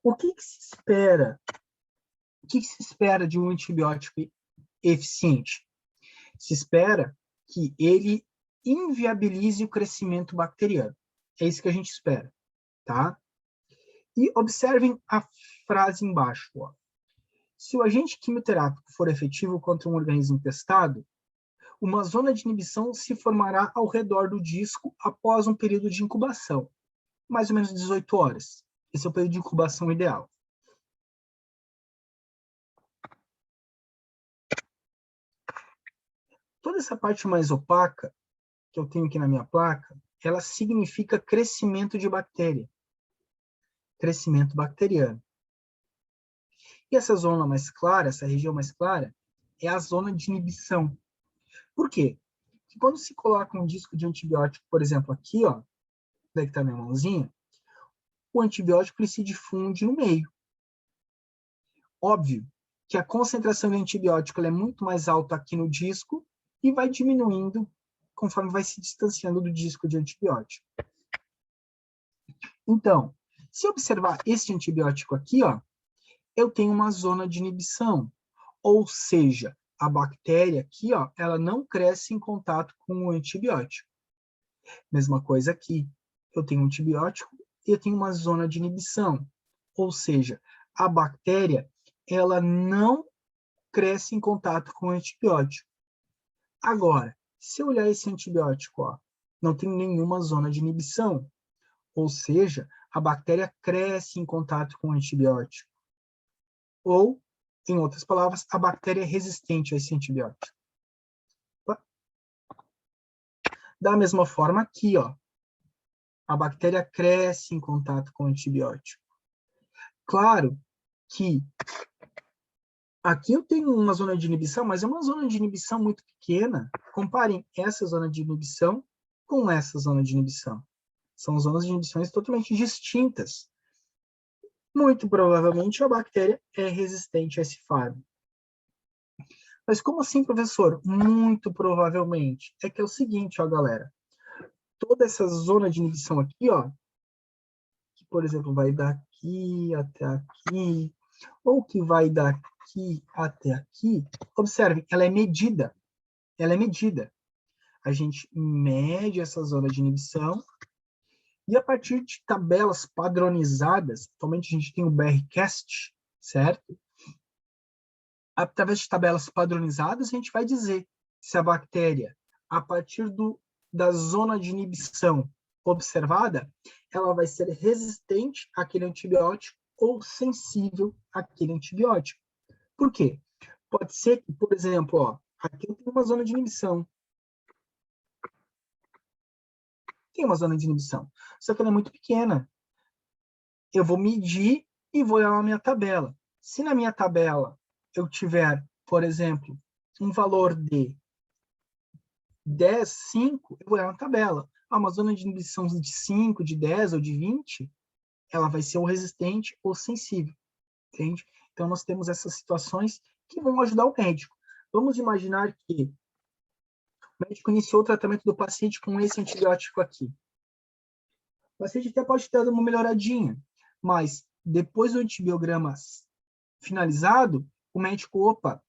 O que se espera? O que se espera de um antibiótico eficiente? Se espera que ele inviabilize o crescimento bacteriano. É isso que a gente espera, tá? E observem a frase embaixo, ó. Se o agente quimioterápico for efetivo contra um organismo testado, uma zona de inibição se formará ao redor do disco após um período de incubação, mais ou menos 18 horas. Esse é o período de incubação ideal. Toda essa parte mais opaca que eu tenho aqui na minha placa, ela significa crescimento de bactéria. Crescimento bacteriano. E essa zona mais clara, essa região mais clara, é a zona de inibição. Por quê? Porque quando se coloca um disco de antibiótico, por exemplo, aqui, ó, daí que está minha mãozinha, o antibiótico ele se difunde no meio. Óbvio que a concentração de antibiótico é muito mais alta aqui no disco e vai diminuindo conforme vai se distanciando do disco de antibiótico. Então, se observar esse antibiótico aqui, ó, eu tenho uma zona de inibição, ou seja, a bactéria aqui, ó, ela não cresce em contato com o antibiótico. Mesma coisa aqui, eu tenho um antibiótico e eu tenho uma zona de inibição, ou seja, a bactéria ela não cresce em contato com o antibiótico. Agora, se eu olhar esse antibiótico, ó, não tem nenhuma zona de inibição, ou seja, a bactéria cresce em contato com o antibiótico. Ou, em outras palavras, a bactéria é resistente a esse antibiótico. Da mesma forma aqui, ó, a bactéria cresce em contato com o antibiótico. Claro que aqui eu tenho uma zona de inibição, mas é uma zona de inibição muito pequena. Comparem essa zona de inibição com essa zona de inibição. São zonas de inibições totalmente distintas. Muito provavelmente a bactéria é resistente a esse fármaco. Mas como assim, professor? Muito provavelmente. É que é o seguinte, ó, galera. Toda essa zona de inibição aqui, ó, que, por exemplo, vai daqui até aqui, ou que vai daqui até aqui, observe, ela é medida. Ela é medida. A gente mede essa zona de inibição e a partir de tabelas padronizadas, atualmente a gente tem o BRCAST, certo? Através de tabelas padronizadas, a gente vai dizer se a bactéria, a partir da zona de inibição observada, ela vai ser resistente àquele antibiótico ou sensível àquele antibiótico. Por quê? Pode ser que, por exemplo, ó, aqui eu tenho uma zona de inibição. Tem uma zona de inibição, só que ela é muito pequena. Eu vou medir e vou olhar na minha tabela. Se na minha tabela eu tiver, por exemplo, um valor de 10, 5, eu vou olhar na tabela. Uma zona de inibição de 5, de 10 ou de 20, ela vai ser ou resistente ou sensível. entende? Então, nós temos essas situações que vão ajudar o médico. Vamos imaginar que o médico iniciou o tratamento do paciente com esse antibiótico aqui. O paciente até pode ter dado uma melhoradinha, mas depois do antibiograma finalizado, o médico, opa,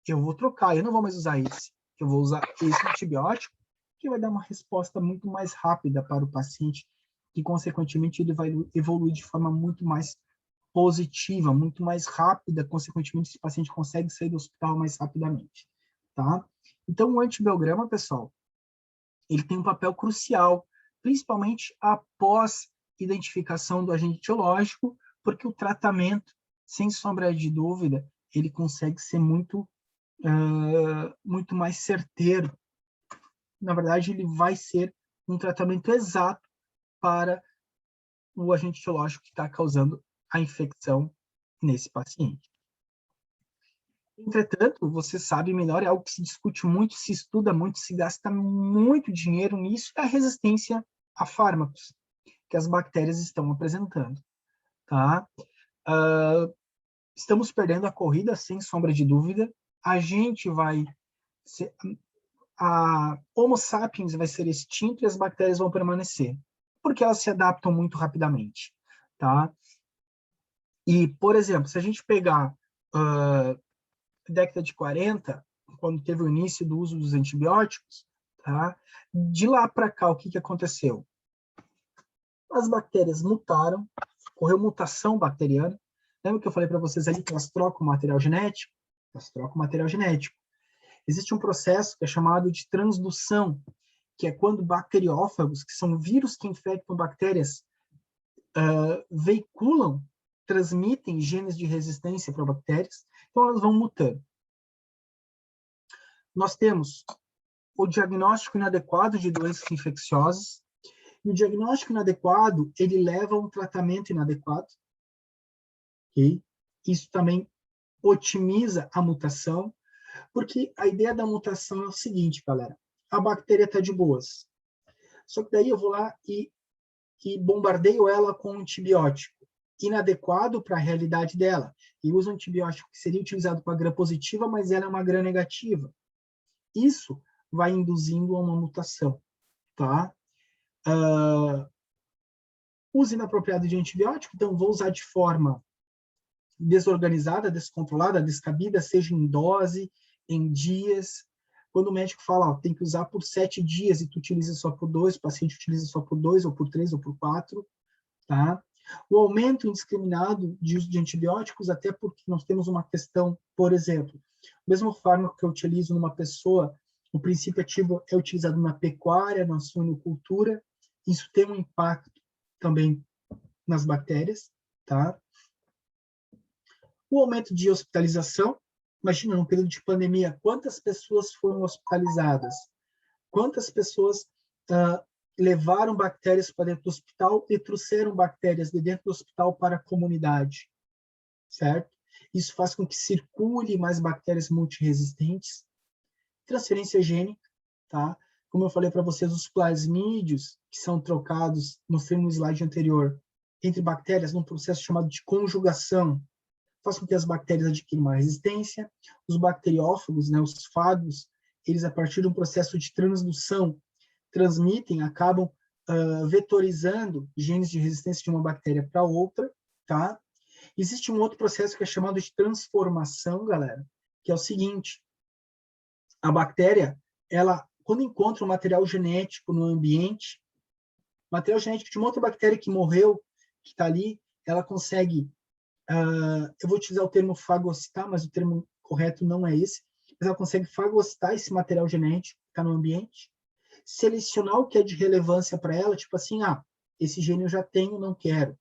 eu vou trocar, eu não vou mais usar esse. Eu vou usar esse antibiótico, que vai dar uma resposta muito mais rápida para o paciente, que, consequentemente, ele vai evoluir de forma muito mais positiva, muito mais rápida, consequentemente, esse paciente consegue sair do hospital mais rapidamente, tá? Então, o antibiograma, pessoal, ele tem um papel crucial, principalmente após identificação do agente etiológico, porque o tratamento, sem sombra de dúvida, ele consegue ser muito mais certeiro. Na verdade, ele vai ser um tratamento exato para o agente etiológico que está causando a infecção nesse paciente. Entretanto, você sabe melhor, é algo que se discute muito, se estuda muito, se gasta muito dinheiro nisso, é a resistência a fármacos que as bactérias estão apresentando. Tá? Estamos perdendo a corrida, sem sombra de dúvida. A gente vai... a Homo sapiens vai ser extinto e as bactérias vão permanecer, porque elas se adaptam muito rapidamente. Tá? E, por exemplo, se a gente pegar década de 40, quando teve o início do uso dos antibióticos, tá? De lá para cá, o que aconteceu? As bactérias mutaram, ocorreu mutação bacteriana. Lembra que eu falei para vocês ali que elas trocam material genético? Elas trocam material genético. Existe um processo que é chamado de transdução, que é quando bacteriófagos, que são vírus que infectam bactérias, veiculam, transmitem genes de resistência para bactérias, então elas vão mutando. Nós temos o diagnóstico inadequado de doenças infecciosas, e o diagnóstico inadequado, ele leva a um tratamento inadequado, ok? Isso também otimiza a mutação, porque a ideia da mutação é o seguinte, galera, a bactéria está de boas, só que daí eu vou lá e bombardeio ela com um antibiótico inadequado para a realidade dela, e uso um antibiótico que seria utilizado para gram positiva, mas ela é uma gram negativa. Isso vai induzindo a uma mutação, tá? Uso inapropriado de antibiótico, então vou usar de forma desorganizada, descontrolada, descabida, seja em dose, em dias. Quando o médico fala, ó, tem que usar por 7 dias e tu utiliza só por 2, o paciente utiliza só por 2, ou por 3, ou por 4, tá? O aumento indiscriminado de uso de antibióticos, até porque nós temos uma questão, por exemplo, o mesmo fármaco que eu utilizo numa pessoa, o princípio ativo é utilizado na pecuária, na suinocultura, isso tem um impacto também nas bactérias, tá? O aumento de hospitalização, imagina, num período de pandemia, quantas pessoas foram hospitalizadas? Quantas pessoas levaram bactérias para dentro do hospital e trouxeram bactérias de dentro do hospital para a comunidade, certo? Isso faz com que circule mais bactérias multiresistentes. Transferência gênica, tá? Como eu falei para vocês, os plasmídios, que são trocados, mostrei no slide anterior, entre bactérias num processo chamado de conjugação, faz com que as bactérias adquirem uma resistência. Os bacteriófagos, né, os fagos, eles, a partir de um processo de transdução, transmitem, acabam vetorizando genes de resistência de uma bactéria para outra, tá? Existe um outro processo que é chamado de transformação, galera, que é o seguinte: a bactéria, ela, quando encontra um material genético no ambiente, material genético de uma outra bactéria que morreu, que está ali, ela consegue, eu vou utilizar o termo fagocitar, mas o termo correto não é esse, mas ela consegue fagocitar esse material genético que está no ambiente, selecionar o que é de relevância para ela, tipo assim, esse gene eu já tenho, não quero.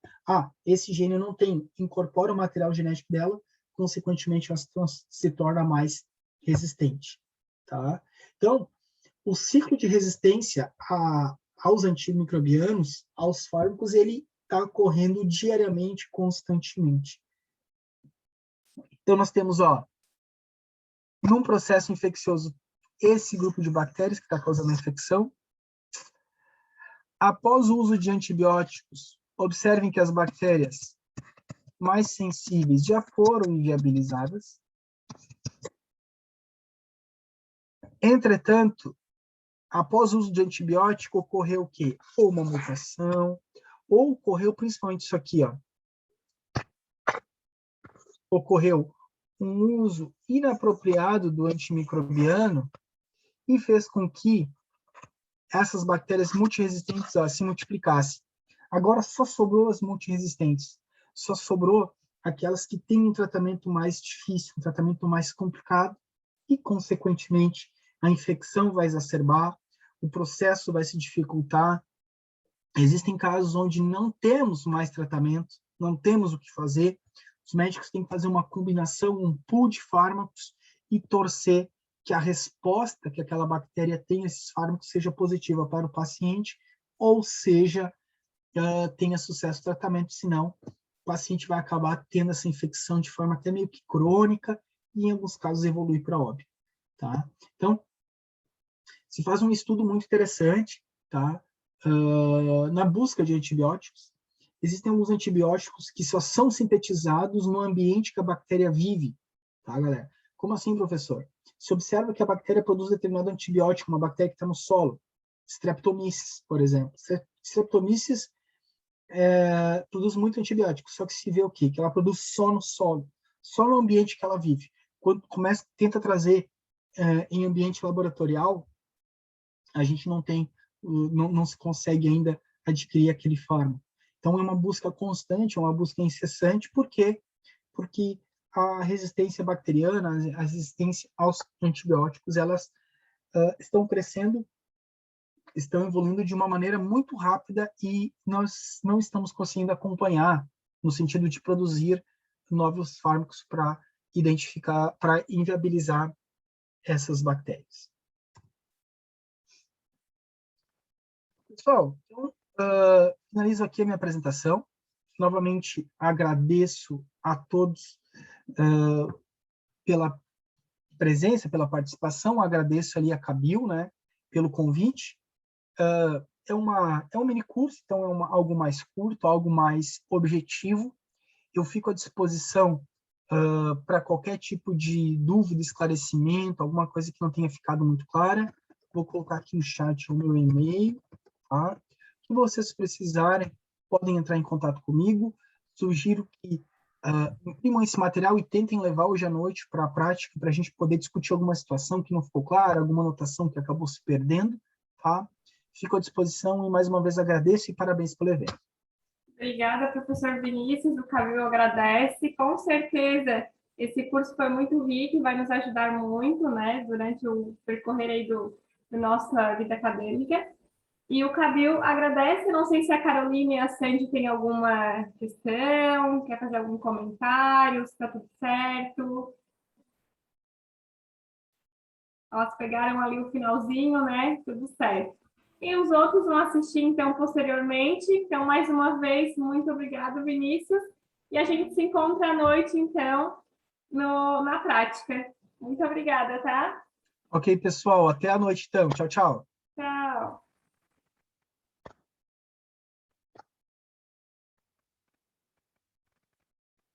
Esse gene eu não tenho. Incorpora o material genético dela, consequentemente ela se torna mais resistente. Tá? Então, o ciclo de resistência aos antimicrobianos, aos fármacos, ele está ocorrendo diariamente, constantemente. Então, nós temos, num processo infeccioso, esse grupo de bactérias que está causando a infecção. Após o uso de antibióticos, observem que as bactérias mais sensíveis já foram inviabilizadas. Entretanto, após o uso de antibiótico, ocorreu o quê? Ou uma mutação, ou ocorreu principalmente isso aqui, ó. Ocorreu um uso inapropriado do antimicrobiano e fez com que essas bactérias multiresistentes se multiplicassem. Agora só sobrou as multiresistentes, só sobrou aquelas que têm um tratamento mais difícil, um tratamento mais complicado, e, consequentemente, a infecção vai exacerbar, o processo vai se dificultar. Existem casos onde não temos mais tratamento, não temos o que fazer, os médicos têm que fazer uma combinação, um pool de fármacos e torcer que a resposta que aquela bactéria tem a esses fármacos seja positiva para o paciente, ou seja, tenha sucesso no tratamento, senão o paciente vai acabar tendo essa infecção de forma até meio que crônica e, em alguns casos, evolui para óbito. Tá? Então, se faz um estudo muito interessante, tá? Na busca de antibióticos. Existem alguns antibióticos que só são sintetizados no ambiente que a bactéria vive, tá, galera? Como assim, professor? Se observa que a bactéria produz determinado antibiótico, uma bactéria que está no solo, Streptomyces, por exemplo. Streptomyces produz muito antibiótico, só que se vê o quê? Que ela produz só no solo, só no ambiente que ela vive. Quando tenta trazer em ambiente laboratorial, a gente não se consegue ainda adquirir aquele fármaco. Então, é uma busca constante, é uma busca incessante. Por quê? Porque a resistência bacteriana, a resistência aos antibióticos, elas estão crescendo, estão evoluindo de uma maneira muito rápida e nós não estamos conseguindo acompanhar no sentido de produzir novos fármacos para identificar, para inviabilizar essas bactérias. Pessoal, então, finalizo aqui a minha apresentação. Novamente, agradeço a todos pela presença, pela participação. Agradeço ali a Cabil, né, pelo convite. É um mini curso, então é algo mais curto, algo mais objetivo. Eu fico à disposição para qualquer tipo de dúvida, esclarecimento, alguma coisa que não tenha ficado muito clara. Vou colocar aqui no chat o meu e-mail, tá? Se vocês precisarem, podem entrar em contato comigo. Sugiro que imprimam esse material e tentem levar hoje à noite para a prática, para a gente poder discutir alguma situação que não ficou clara, alguma anotação que acabou se perdendo, tá? Fico à disposição e, mais uma vez, agradeço e parabéns pelo evento. Obrigada, professor Vinícius. O Cabil agradece. Com certeza, esse curso foi muito rico e vai nos ajudar muito, né, durante o percorrer aí do nossa vida acadêmica. E o Cabil agradece. Não sei se a Caroline e a Sandy têm alguma questão, quer fazer algum comentário, se está tudo certo. Elas pegaram ali o finalzinho, né? Tudo certo. E os outros vão assistir, então, posteriormente. Então, mais uma vez, muito obrigada, Vinícius. E a gente se encontra à noite, então, na prática. Muito obrigada, tá? Ok, pessoal. Até a noite, então. Tchau, tchau.